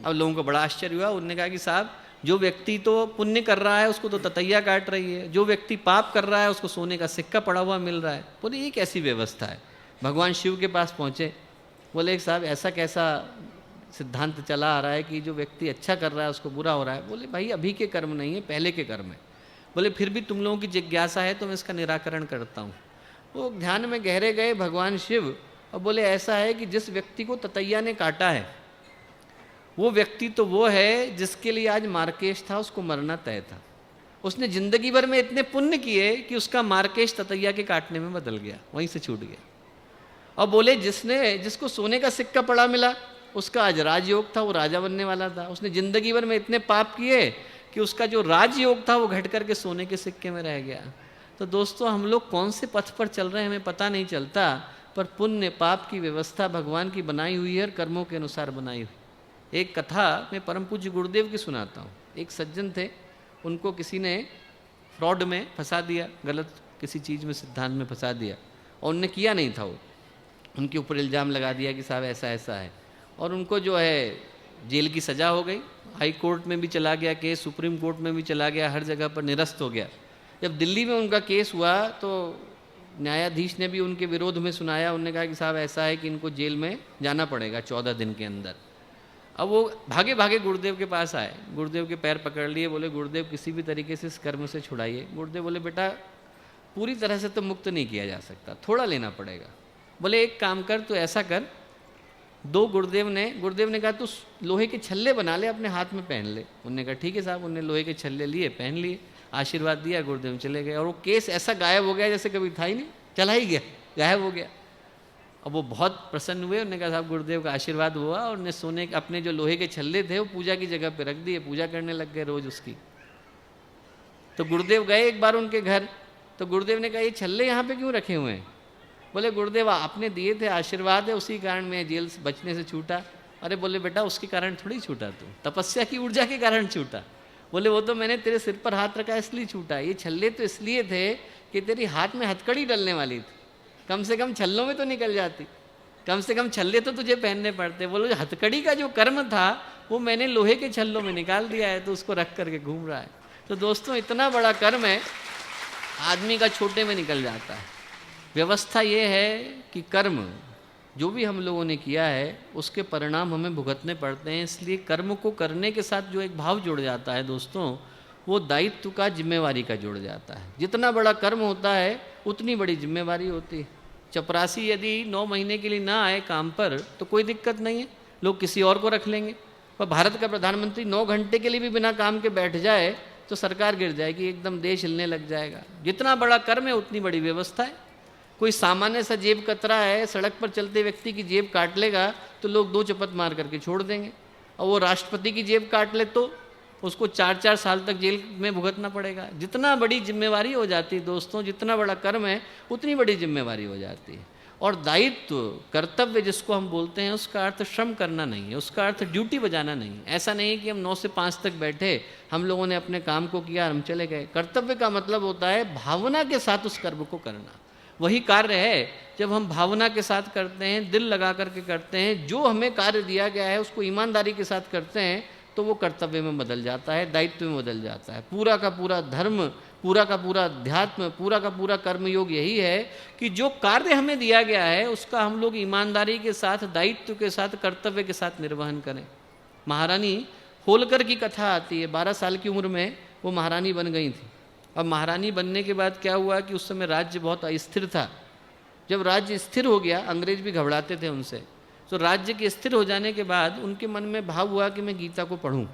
अब लोगों को बड़ा आश्चर्य हुआ। उन्होंने कहा कि साहब जो व्यक्ति तो पुण्य कर रहा है उसको तो ततैया काट रही है, जो व्यक्ति पाप कर रहा है उसको सोने का सिक्का पड़ा हुआ मिल रहा है। बोले ये कैसी व्यवस्था है। भगवान शिव के पास पहुँचे। बोले साहब ऐसा कैसा सिद्धांत चला आ रहा है कि जो व्यक्ति अच्छा कर रहा है उसको बुरा हो रहा है। बोले भाई अभी के कर्म नहीं है, पहले के कर्म है। बोले फिर भी तुम लोगों की जिज्ञासा है तो मैं इसका निराकरण करता हूँ। वो ध्यान में गहरे गए भगवान शिव और बोले ऐसा है कि जिस व्यक्ति को ततैया ने काटा है वो व्यक्ति तो वो है जिसके लिए आज मार्केश था, उसको मरना तय था। उसने जिंदगी भर में इतने पुण्य किए कि उसका मार्केश ततैया के काटने में बदल गया, वहीं से छूट गया। और बोले जिसको सोने का सिक्का पड़ा मिला उसका आज राजयोग था, वो राजा बनने वाला था। उसने जिंदगी भर में इतने पाप किए कि उसका जो राजयोग था वो घट करके सोने के सिक्के में रह गया। तो दोस्तों हम लोग कौन से पथ पर चल रहे हैं हमें पता नहीं चलता, पर पुण्य पाप की व्यवस्था भगवान की बनाई हुई है और कर्मों के अनुसार बनाई हुई। एक कथा मैं परम पूज्य गुरुदेव की सुनाता हूँ। एक सज्जन थे, उनको किसी ने फ्रॉड में फंसा दिया, गलत किसी चीज़ में सिद्धांत में फंसा दिया और उनने किया नहीं था। वो उनके ऊपर इल्ज़ाम लगा दिया कि साहब ऐसा ऐसा है और उनको जो है जेल की सज़ा हो गई। हाई कोर्ट में भी चला गया केस, सुप्रीम कोर्ट में भी चला गया, हर जगह पर निरस्त हो गया। जब दिल्ली में उनका केस हुआ तो न्यायाधीश ने भी उनके विरोध में सुनाया। उन्होंने कहा कि साहब ऐसा है कि इनको जेल में जाना पड़ेगा 14 दिन के अंदर। अब वो भागे भागे गुरुदेव के पास आए, गुरुदेव के पैर पकड़ लिए। बोले गुरुदेव किसी भी तरीके से इस कर्म से छुड़ाइए। गुरुदेव बोले बेटा पूरी तरह से तो मुक्त नहीं किया जा सकता, थोड़ा लेना पड़ेगा। बोले एक काम कर, तो ऐसा कर, गुरुदेव ने कहा तू लोहे के छल्ले बना ले, अपने हाथ में पहन ले। उन्होंने कहा ठीक है साहब। उन्होंने लोहे के छल्ले लिए, पहन लिए, आशीर्वाद दिया, गुरुदेव चले गए और वो केस ऐसा गायब हो गया जैसे कभी था ही नहीं। चला ही गया, गायब हो गया। अब वो बहुत प्रसन्न हुए, उन्होंने कहा साहब गुरुदेव का आशीर्वाद हुआ, और उन्हें सोने अपने जो लोहे के छल्ले थे वो पूजा की जगह पे रख दिए, पूजा करने लग गए रोज उसकी। तो गुरुदेव गए एक बार उनके घर, तो गुरुदेव ने कहा ये छल्ले यहाँ पे क्यों रखे हुए हैं? बोले गुरुदेव आपने दिए थे, आशीर्वाद है, उसी कारण मैं जेल से बचने से छूटा। अरे बोले बेटा उसके कारण थोड़ी छूटा, तू तपस्या की ऊर्जा के कारण छूटा। बोले वो तो मैंने तेरे सिर पर हाथ रखा इसलिए छूटा, ये छल्ले तो इसलिए थे कि तेरी हाथ में हथकड़ी डलने वाली थी, कम से कम छल्लों में तो निकल जाती, कम से कम छल्ले तो तुझे पहनने पड़ते। बोलो हथकड़ी का जो कर्म था वो मैंने लोहे के छल्लों में निकाल दिया है, तो उसको रख करके घूम रहा है। तो दोस्तों इतना बड़ा कर्म है, आदमी का छोटे में निकल जाता है। व्यवस्था ये है कि कर्म जो भी हम लोगों ने किया है उसके परिणाम हमें भुगतने पड़ते हैं, इसलिए कर्म को करने के साथ जो एक भाव जुड़ जाता है दोस्तों, वो दायित्व का, जिम्मेवारी का जुड़ जाता है। जितना बड़ा कर्म होता है उतनी बड़ी जिम्मेवारी होती है। चपरासी यदि 9 महीने के लिए ना आए काम पर तो कोई दिक्कत नहीं है, लोग किसी और को रख लेंगे। पर भारत का प्रधानमंत्री 9 घंटे के लिए भी बिना काम के बैठ जाए तो सरकार गिर जाएगी, एकदम देश हिलने लग जाएगा। जितना बड़ा कर्म है उतनी बड़ी व्यवस्था है। कोई सामान्य सा जेब कतरा है, सड़क पर चलते व्यक्ति की जेब काट लेगा तो लोग 2 चपत मार करके छोड़ देंगे, और वो राष्ट्रपति की जेब काट ले तो उसको 4-4 साल तक जेल में भुगतना पड़ेगा। जितना बड़ी जिम्मेवारी हो जाती है दोस्तों, जितना बड़ा कर्म है उतनी बड़ी जिम्मेवारी हो जाती है। और दायित्व, कर्तव्य जिसको हम बोलते हैं, उसका अर्थ श्रम करना नहीं है, उसका अर्थ ड्यूटी बजाना नहीं है। ऐसा नहीं है कि हम 9 से 5 तक बैठे, हम लोगों ने अपने काम को किया, हम चले गए। कर्तव्य का मतलब होता है भावना के साथ उस कर्म को करना। वही कार्य है जब हम भावना के साथ करते हैं, दिल लगा करके करते हैं, जो हमें कार्य दिया गया है उसको ईमानदारी के साथ करते हैं, तो वो कर्तव्य में बदल जाता है, दायित्व में बदल जाता है। पूरा का पूरा धर्म, पूरा का पूरा अध्यात्म, पूरा का पूरा कर्मयोग यही है कि जो कार्य हमें दिया गया है उसका हम लोग ईमानदारी के साथ, दायित्व के साथ, कर्तव्य के साथ निर्वहन करें। महारानी होलकर की कथा आती है। 12 साल की उम्र में वो महारानी बन गई थी। अब महारानी बनने के बाद क्या हुआ कि उस समय राज्य बहुत अस्थिर था। जब राज्य स्थिर हो गया, अंग्रेज भी घबराते थे उनसे, तो राज्य के स्थिर हो जाने के बाद उनके मन में भाव हुआ कि मैं गीता को पढ़ूं।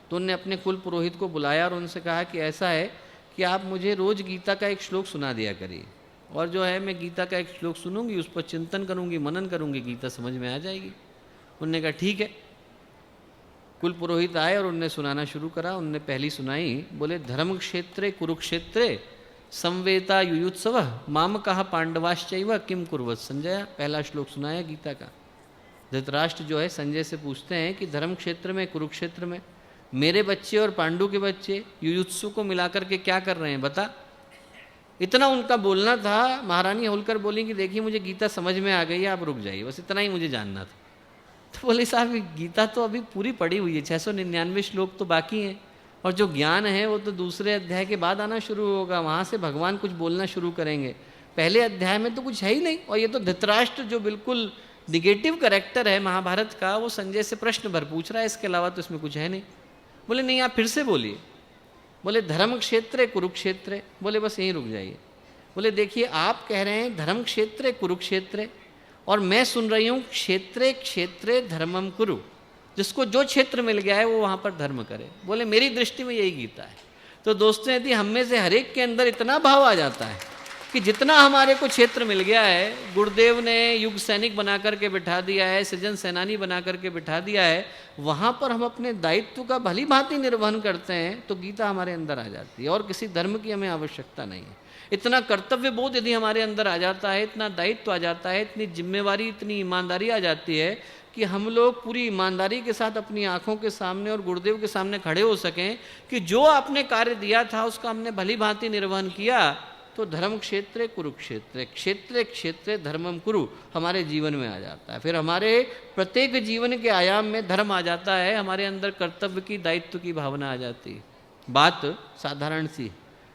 तो उनने अपने कुल पुरोहित को बुलाया और उनसे कहा कि ऐसा है कि आप मुझे रोज़ गीता का एक श्लोक सुना दिया करिए, और जो है मैं गीता का एक श्लोक सुनूंगी, उस पर चिंतन करूंगी, मनन करूंगी, गीता समझ में आ जाएगी। उनने कहा ठीक है। कुल पुरोहित आए और उनने सुनाना शुरू करा। उनने पहली सुनाई, बोले धर्म क्षेत्रे कुरुक्षेत्रे संवेता युयुत्सव माम कहा पांडवाश्चैव किम कुर्वत संजय। पहला श्लोक सुनाया गीता का। धृतराष्ट्र जो है संजय से पूछते हैं कि धर्म क्षेत्र में, कुरुक्षेत्र में मेरे बच्चे और पांडु के बच्चे युयुत्सु को मिलाकर के क्या कर रहे हैं बता। इतना उनका बोलना था। महारानी होलकर बोली कि देखिए मुझे गीता समझ में आ गई है, आप रुक जाइए, बस इतना ही मुझे जानना था। तो बोले साहब गीता तो अभी पूरी पड़ी हुई है, 699 श्लोक तो बाकी हैं, और जो ज्ञान है वो तो दूसरे अध्याय के बाद आना शुरू होगा, वहाँ से भगवान कुछ बोलना शुरू करेंगे। पहले अध्याय में तो कुछ है ही नहीं। और ये तो धृतराष्ट्र जो बिल्कुल निगेटिव कैरेक्टर है महाभारत का, वो संजय से प्रश्न भर पूछ रहा है, इसके अलावा तो इसमें कुछ है नहीं। बोले नहीं आप फिर से बोलिए। बोले धर्म क्षेत्र कुरुक्षेत्र। बोले बस यहीं रुक जाइए। बोले देखिए आप कह रहे हैं धर्म क्षेत्र कुरुक्षेत्र, और मैं सुन रही हूँ क्षेत्रे क्षेत्रे धर्मम कुरु, जिसको जो क्षेत्र मिल गया है वो वहाँ पर धर्म करे। बोले मेरी दृष्टि में यही गीता है। तो दोस्तों यदि हम में से हर एक के अंदर इतना भाव आ जाता है कि जितना हमारे को क्षेत्र मिल गया है, गुरुदेव ने युग सैनिक बना करके बिठा दिया है, सृजन सेनानी बना करके बिठा दिया है, वहाँ पर हम अपने दायित्व का भली भांति निर्वहन करते हैं तो गीता हमारे अंदर आ जाती है, और किसी धर्म की हमें आवश्यकता नहीं है। इतना कर्तव्य बोध यदि हमारे अंदर आ जाता है, इतना दायित्व आ जाता है, इतनी जिम्मेवारी, इतनी ईमानदारी आ जाती है कि हम लोग पूरी ईमानदारी के साथ अपनी आंखों के सामने और गुरुदेव के सामने खड़े हो सकें कि जो आपने कार्य दिया था उसका हमने भली भांति निर्वहन किया, तो धर्म क्षेत्र कुरुक्षेत्र, क्षेत्र क्षेत्र धर्मम कुरु हमारे जीवन में आ जाता है। फिर हमारे प्रत्येक जीवन के आयाम में धर्म आ जाता है, हमारे अंदर कर्तव्य की, दायित्व की भावना आ जाती है। बात साधारण सी,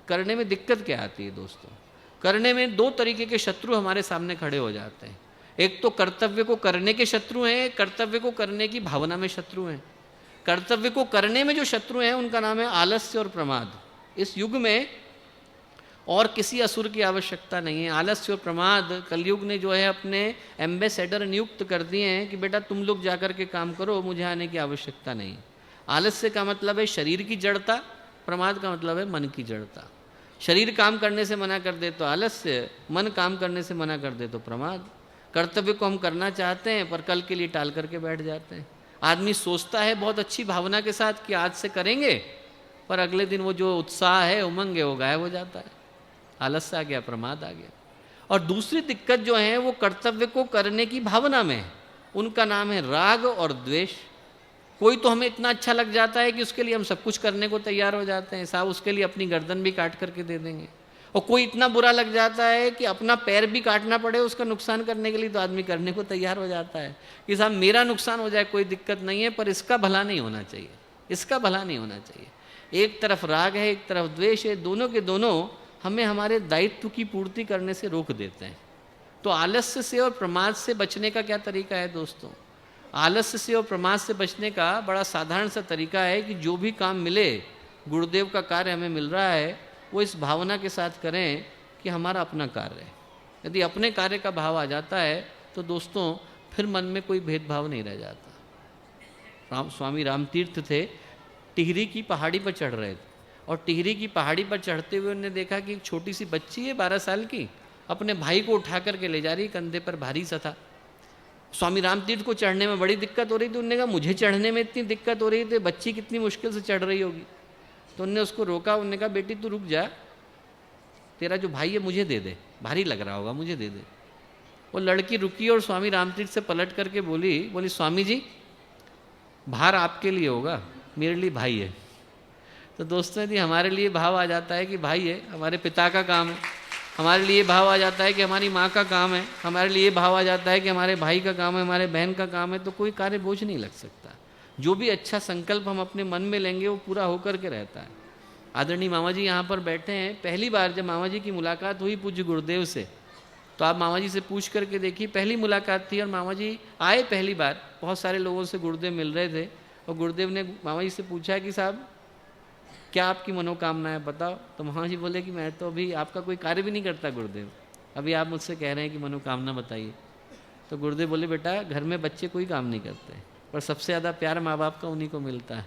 करने में दिक्कत क्या आती है दोस्तों? करने में 2 तरीके के शत्रु हमारे सामने खड़े हो जाते हैं। एक तो कर्तव्य को करने के शत्रु हैं, कर्तव्य को करने की भावना में शत्रु हैं। कर्तव्य को करने में जो शत्रु हैं उनका नाम है आलस्य और प्रमाद। इस युग में और किसी असुर की आवश्यकता नहीं है। आलस्य और प्रमाद कलयुग ने जो है अपने एम्बेसडर नियुक्त कर दिए हैं कि बेटा तुम लोग जाकर के काम करो, मुझे आने की आवश्यकता नहीं। आलस्य का मतलब है शरीर की जड़ता, प्रमाद का मतलब है मन की जड़ता। शरीर काम करने से मना कर दे तो आलस्य, मन काम करने से मना कर दे तो प्रमाद। कर्तव्य को हम करना चाहते हैं पर कल के लिए टाल करके बैठ जाते हैं। आदमी सोचता है बहुत अच्छी भावना के साथ कि आज से करेंगे, पर अगले दिन वो जो उत्साह है, उमंग है, वो गायब हो जाता है। आलस्य आ गया, प्रमाद आ गया। और दूसरी दिक्कत जो है वो कर्तव्य को करने की भावना में है, उनका नाम है राग और द्वेष। कोई तो हमें इतना अच्छा लग जाता है कि उसके लिए हम सब कुछ करने को तैयार हो जाते हैं, साहब उसके लिए अपनी गर्दन भी काट करके दे देंगे। और कोई इतना बुरा लग जाता है कि अपना पैर भी काटना पड़े उसका नुकसान करने के लिए, तो आदमी करने को तैयार हो जाता है कि साहब मेरा नुकसान हो जाए कोई दिक्कत नहीं है, पर इसका भला नहीं होना चाहिए, इसका भला नहीं होना चाहिए। एक तरफ राग है, एक तरफ द्वेष है, दोनों के दोनों हमें हमारे दायित्व की पूर्ति करने से रोक देते हैं। तो आलस्य से और प्रमाद से बचने का क्या तरीका है दोस्तों? आलस्य से और प्रमाद से बचने का बड़ा साधारण सा तरीका है कि जो भी काम मिले, गुरुदेव का कार्य हमें मिल रहा है, वो इस भावना के साथ करें कि हमारा अपना कार्य है। यदि अपने कार्य का भाव आ जाता है तो दोस्तों फिर मन में कोई भेदभाव नहीं रह जाता। स्वामी रामतीर्थ थे, टिहरी की पहाड़ी पर चढ़ रहे थे, और टिहरी की पहाड़ी पर चढ़ते हुए उन्होंने देखा कि एक छोटी सी बच्ची है 12 साल की, अपने भाई को उठा करके ले जा रही, कंधे पर भारी सा था। स्वामी रामतीर्थ को चढ़ने में बड़ी दिक्कत हो रही थी। उन्होंने कहा मुझे चढ़ने में इतनी दिक्कत हो रही थी, बच्ची कितनी मुश्किल से चढ़ रही होगी। तो उन्होंने उसको रोका, उन्होंने कहा बेटी तू रुक जा, तेरा जो भाई है मुझे दे दे, भारी लग रहा होगा, मुझे दे दे। वो लड़की रुकी और स्वामी रामतीर्थ से पलट करके बोली स्वामी जी भार आपके लिए होगा, मेरे लिए भाई है। तो दोस्तों यदि हमारे लिए भाव आ जाता है कि भाई है, हमारे पिता का काम है, हमारे लिए भाव आ जाता है कि हमारी माँ का काम है, हमारे लिए भाव आ जाता है कि हमारे भाई का काम है, हमारे बहन का काम है, तो कोई कार्य बोझ नहीं लग सकता। जो भी अच्छा संकल्प हम अपने मन में लेंगे वो पूरा होकर के रहता है। आदरणीय मामा जी यहाँ पर बैठे हैं। पहली बार जब मामा जी की मुलाकात हुई पूज्य गुरुदेव से, तो आप मामा जी से पूछ करके देखिए, पहली मुलाकात थी और मामा जी आए पहली बार। बहुत सारे लोगों से गुरुदेव मिल रहे थे और गुरुदेव ने मामा जी से पूछा कि साहब क्या आपकी मनोकामना है बताओ। तो मामा जी बोले कि मैं तो अभी आपका कोई कार्य भी नहीं करता गुरुदेव, अभी आप मुझसे कह रहे हैं कि मनोकामना बताइए। तो गुरुदेव बोले बेटा घर में बच्चे कोई काम नहीं करते, पर सबसे ज़्यादा प्यार माँ बाप का उन्हीं को मिलता है।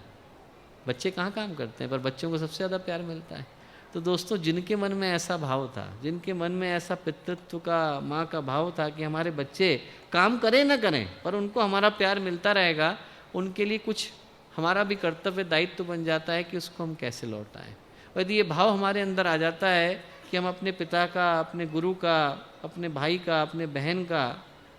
बच्चे कहाँ काम करते हैं, पर बच्चों को सबसे ज़्यादा प्यार मिलता है। तो दोस्तों जिनके मन में ऐसा भाव था, जिनके मन में ऐसा पितृत्व का, माँ का भाव था कि हमारे बच्चे काम करें ना करें पर उनको हमारा प्यार मिलता रहेगा, उनके लिए कुछ हमारा भी कर्तव्य दायित्व बन जाता है कि उसको हम कैसे लौटाएं। और यदि ये भाव हमारे अंदर आ जाता है कि हम अपने पिता का, अपने गुरु का, अपने भाई का, अपने बहन का,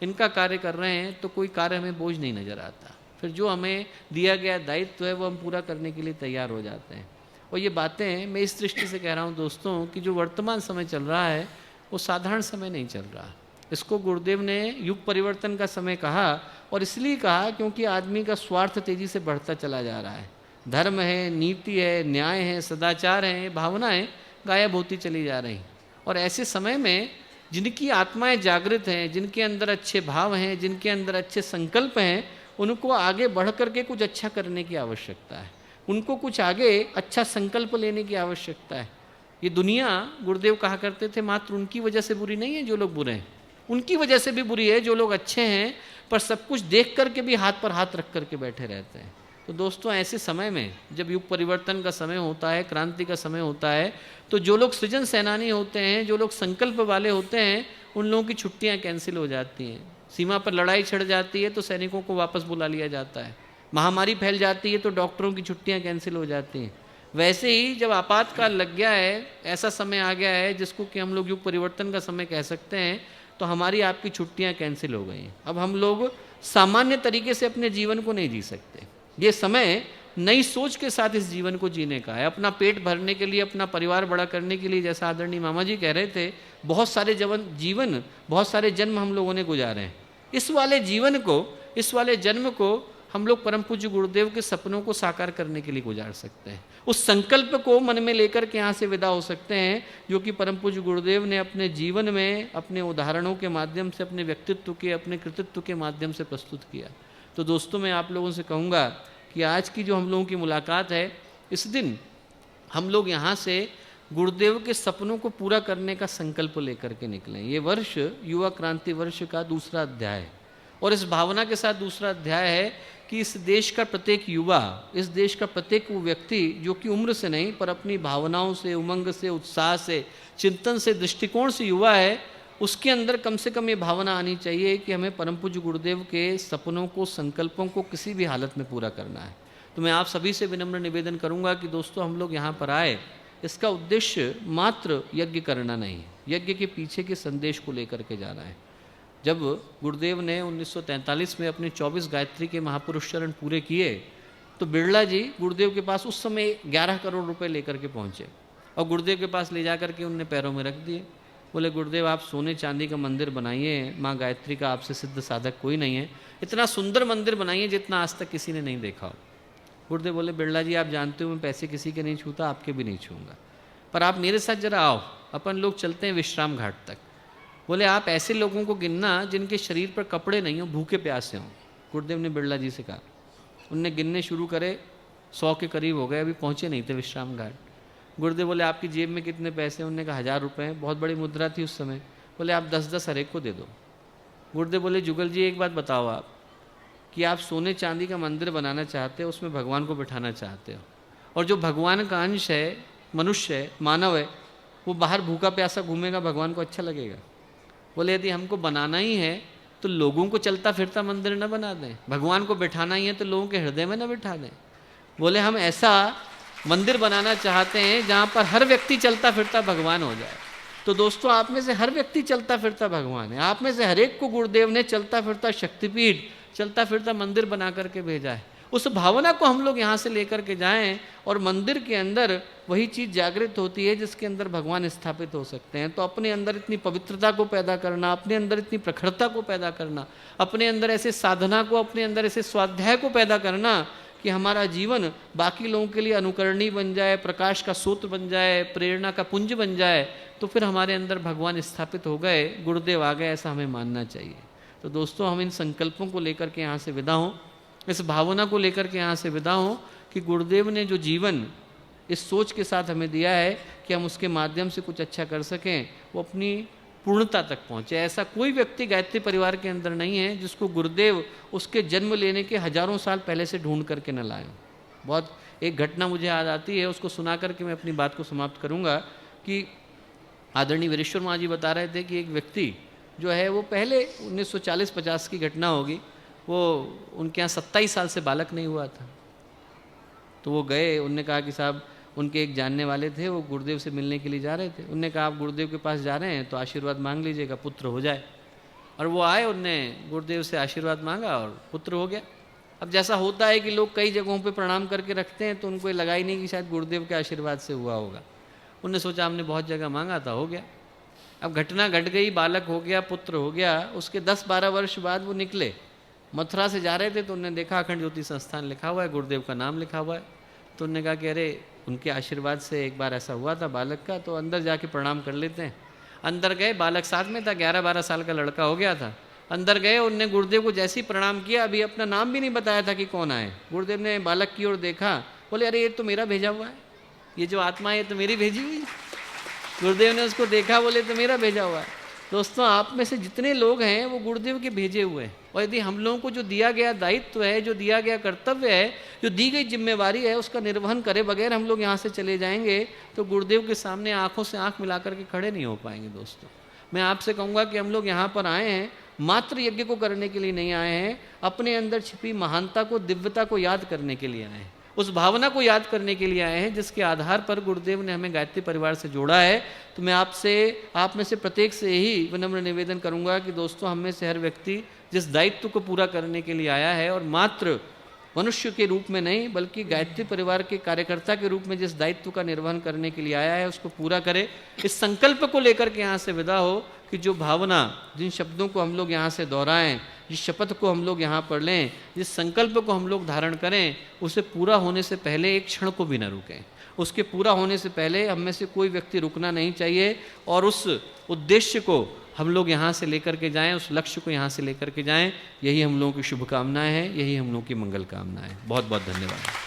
इनका कार्य कर रहे हैं, तो कोई कार्य हमें बोझ नहीं नज़र आता। फिर जो हमें दिया गया दायित्व है वो हम पूरा करने के लिए तैयार हो जाते हैं। और ये बातें मैं इस दृष्टि से कह रहा हूँ दोस्तों कि जो वर्तमान समय चल रहा है वो साधारण समय नहीं चल रहा। इसको गुरुदेव ने युग परिवर्तन का समय कहा, और इसलिए कहा क्योंकि आदमी का स्वार्थ तेजी से बढ़ता चला जा रहा है। धर्म है, नीति है, न्याय है, सदाचार है, भावनाएं गायब होती चली जा रही। और ऐसे समय में जिनकी आत्माएं जागृत हैं, जिनके अंदर अच्छे भाव हैं, जिनके अंदर अच्छे संकल्प हैं, उनको आगे बढ़ करके कुछ अच्छा करने की आवश्यकता है। उनको कुछ आगे अच्छा संकल्प लेने की आवश्यकता है। ये दुनिया, गुरुदेव कहा करते थे, मात्र उनकी वजह से बुरी नहीं है जो लोग बुरे हैं, उनकी वजह से भी बुरी है जो लोग अच्छे हैं पर सब कुछ देख करके भी हाथ पर हाथ रख करके बैठे रहते हैं। तो दोस्तों ऐसे समय में जब युग परिवर्तन का समय होता है, क्रांति का समय होता है, तो जो लोग सृजन सेनानी होते हैं, जो लोग संकल्प वाले होते हैं, उन लोगों की छुट्टियां कैंसिल हो जाती हैं। सीमा पर लड़ाई छिड़ जाती है तो सैनिकों को वापस बुला लिया जाता है। महामारी फैल जाती है तो डॉक्टरों की छुट्टियां कैंसिल हो जाती हैं। वैसे ही जब आपातकाल लग गया है, ऐसा समय आ गया है जिसको कि हम लोग युग परिवर्तन का समय कह सकते हैं, तो हमारी आपकी छुट्टियां कैंसिल हो गई हैं। अब हम लोग सामान्य तरीके से अपने जीवन को नहीं जी सकते। ये समय नई सोच के साथ इस जीवन को जीने का है, अपना पेट भरने के लिए, अपना परिवार बड़ा करने के लिए। जैसा आदरणीय मामा जी कह रहे थे, बहुत सारे बहुत सारे जन्म हम लोगों ने गुजारे हैं। इस वाले जीवन को, इस वाले जन्म को हम लोग परम पूज्य गुरुदेव के सपनों को साकार करने के लिए गुजार सकते हैं। उस संकल्प को मन में लेकर के यहाँ से विदा हो सकते हैं, जो कि परम पूज्य गुरुदेव ने अपने जीवन में, अपने उदाहरणों के माध्यम से, अपने व्यक्तित्व के, अपने कृतित्व के माध्यम से प्रस्तुत किया। तो दोस्तों मैं आप लोगों से कहूँगा कि आज की जो हम लोगों की मुलाकात है, इस दिन हम लोग यहाँ से गुरुदेव के सपनों को पूरा करने का संकल्प लेकर के निकलें। ये वर्ष युवा क्रांति वर्ष का दूसरा अध्याय है, और इस भावना के साथ दूसरा अध्याय है कि इस देश का प्रत्येक युवा, इस देश का प्रत्येक वो व्यक्ति जो कि उम्र से नहीं पर अपनी भावनाओं से, उमंग से, उत्साह से, चिंतन से, दृष्टिकोण से युवा है, उसके अंदर कम से कम ये भावना आनी चाहिए कि हमें परम पूज्य गुरुदेव के सपनों को, संकल्पों को किसी भी हालत में पूरा करना है। तो मैं आप सभी से विनम्र निवेदन करूंगा कि दोस्तों हम लोग यहाँ पर आए, इसका उद्देश्य मात्र यज्ञ करना नहीं है, यज्ञ के पीछे के संदेश को लेकर के जाना है। जब गुरुदेव ने 1943 में अपने 24 गायत्री के महापुरुष चरण पूरे किए तो बिरला जी गुरुदेव के पास उस समय 11 करोड़ रुपए लेकर के पहुँचे और गुरुदेव के पास ले जा करके उनने पैरों में रख दिए। बोले गुरुदेव आप सोने चांदी का मंदिर बनाइए, माँ गायत्री का आपसे सिद्ध साधक कोई नहीं है, इतना सुंदर मंदिर बनाइए जितना आज तक किसी ने नहीं देखा हो। गुरुदेव बोले बिरला जी आप जानते हो मैं पैसे किसी के नहीं छूता, आपके भी नहीं छूँगा, पर आप मेरे साथ जरा आओ, अपन लोग चलते हैं विश्राम घाट तक। बोले आप ऐसे लोगों को गिनना जिनके शरीर पर कपड़े नहीं हो, भूखे प्यासे हों। गुरुदेव ने बिरला जी से कहा, उनने गिनने शुरू करे, 100 के करीब हो गए, अभी पहुँचे नहीं थे विश्राम घाट। गुरुदेव बोले आपकी जेब में कितने पैसे हैं? उनने कहा 1000 रुपये हैं, बहुत बड़ी मुद्रा थी उस समय। बोले आप 10-10 हर एक को दे दो। गुरुदेव बोले जुगल जी एक बात बताओ आप कि आप सोने चांदी का मंदिर बनाना चाहते हो, उसमें भगवान को बिठाना चाहते हो, और जो भगवान का अंश है, मनुष्य है, मानव है, वो बाहर भूखा प्यासा घूमेगा, भगवान को अच्छा लगेगा? बोले यदि हमको बनाना ही है तो लोगों को चलता फिरता मंदिर न बना दें, भगवान को बिठाना ही है तो लोगों के हृदय में न बिठा दें। बोले हम ऐसा मंदिर बनाना चाहते हैं जहाँ पर हर व्यक्ति चलता फिरता भगवान हो जाए। तो दोस्तों आप में से हर व्यक्ति चलता फिरता भगवान है, आप में से हर एक को गुरुदेव ने चलता फिरता शक्तिपीठ, चलता फिरता मंदिर बना करके भेजा है। उस भावना को हम लोग यहाँ से लेकर के जाएं और मंदिर के अंदर वही चीज़ जागृत होती है जिसके अंदर भगवान स्थापित हो सकते हैं। तो अपने अंदर इतनी पवित्रता को पैदा करना, अपने अंदर इतनी प्रखरता को पैदा करना, अपने अंदर ऐसे साधना को, अपने अंदर ऐसे स्वाध्याय को पैदा करना कि हमारा जीवन बाकी लोगों के लिए अनुकरणीय बन जाए, प्रकाश का स्रोत बन जाए, प्रेरणा का पुंज बन जाए, तो फिर हमारे अंदर भगवान स्थापित हो गए, गुरुदेव आ गए, ऐसा हमें मानना चाहिए। तो दोस्तों हम इन संकल्पों को लेकर के यहाँ से विदा हों, इस भावना को लेकर के यहाँ से विदा हों कि गुरुदेव ने जो जीवन इस सोच के साथ हमें दिया है कि हम उसके माध्यम से कुछ अच्छा कर सकें, वो अपनी पूर्णता तक पहुँचे। ऐसा कोई व्यक्ति गायत्री परिवार के अंदर नहीं है जिसको गुरुदेव उसके जन्म लेने के हजारों साल पहले से ढूंढ करके न लाए। बहुत एक घटना मुझे याद आती है, उसको सुना करके मैं अपनी बात को समाप्त करूँगा कि आदरणीय वीरेश्वर माँ जी बता रहे थे कि एक व्यक्ति जो है वो पहले 1940-50 की घटना होगी, वो उनके यहाँ 27 साल से बालक नहीं हुआ था। तो वो गए, उनने कहा कि साहब उनके एक जानने वाले थे, वो गुरुदेव से मिलने के लिए जा रहे थे। उनने कहा आप गुरुदेव के पास जा रहे हैं तो आशीर्वाद मांग लीजिएगा, पुत्र हो जाए। और वो आए, उनने गुरुदेव से आशीर्वाद मांगा और पुत्र हो गया। अब जैसा होता है कि लोग कई जगहों पे प्रणाम करके रखते हैं तो उनको लगा ही नहीं कि शायद गुरुदेव के आशीर्वाद से हुआ होगा। उनने सोचा हमने बहुत जगह मांगा था, हो गया। अब घटना घट गई, बालक हो गया, पुत्र हो गया। उसके 10-12 वर्ष बाद वो निकले, मथुरा से जा रहे थे तो उन्होंने देखा अखंड ज्योति संस्थान लिखा हुआ है, गुरुदेव का नाम लिखा हुआ है। तो उन्होंने कहा कि अरे उनके आशीर्वाद से एक बार ऐसा हुआ था बालक का, तो अंदर जाके प्रणाम कर लेते हैं। अंदर गए, बालक साथ में था, 11-12 साल का लड़का हो गया था। अंदर गए, उनने गुरुदेव को जैसे ही प्रणाम किया, अभी अपना नाम भी नहीं बताया था कि कौन आए। गुरुदेव ने बालक की ओर देखा, बोले अरे ये तो मेरा भेजा हुआ है, ये जो आत्मा है ये तो मेरी भेजी हुई है। गुरुदेव ने उसको देखा, बोले तो मेरा भेजा हुआ है। दोस्तों आप में से जितने लोग हैं वो गुरुदेव के भेजे हुए हैं, और यदि हम लोगों को जो दिया गया दायित्व है, जो दिया गया कर्तव्य है, जो दी गई जिम्मेवारी है, उसका निर्वहन करे बगैर हम लोग यहाँ से चले जाएंगे तो गुरुदेव के सामने आंखों से आंख मिला करके खड़े नहीं हो पाएंगे। दोस्तों मैं आपसे कहूँगा कि हम लोग यहाँ पर आए हैं मात्र यज्ञ को करने के लिए नहीं आए हैं, अपने अंदर छिपी महानता को, दिव्यता को याद करने के लिए आए हैं, उस भावना को याद करने के लिए आए हैं जिसके आधार पर गुरुदेव ने हमें गायत्री परिवार से जोड़ा है। तो मैं आप में से प्रत्येक से यही विनम्र निवेदन करूंगा कि दोस्तों हम में से हर व्यक्ति जिस दायित्व को पूरा करने के लिए आया है, और मात्र मनुष्य के रूप में नहीं बल्कि गायत्री परिवार के कार्यकर्ता के रूप में जिस दायित्व का निर्वहन करने के लिए आया है, उसको पूरा करे। इस संकल्प को लेकर के यहाँ से विदा हो कि जो भावना, जिन शब्दों को हम लोग यहाँ से दोहराएं, जिस शपथ को हम लोग यहाँ पर लें, जिस संकल्प को हम लोग धारण करें, उसे पूरा होने से पहले एक क्षण को भी न रुकें। उसके पूरा होने से पहले हम में से कोई व्यक्ति रुकना नहीं चाहिए, और उस उद्देश्य को हम लोग यहाँ से लेकर के जाएं, उस लक्ष्य को यहाँ से लेकर के जाएं। यही हम लोगों की शुभकामनाएं हैं, यही हम लोगों की मंगल कामनाएं हैं। बहुत बहुत धन्यवाद।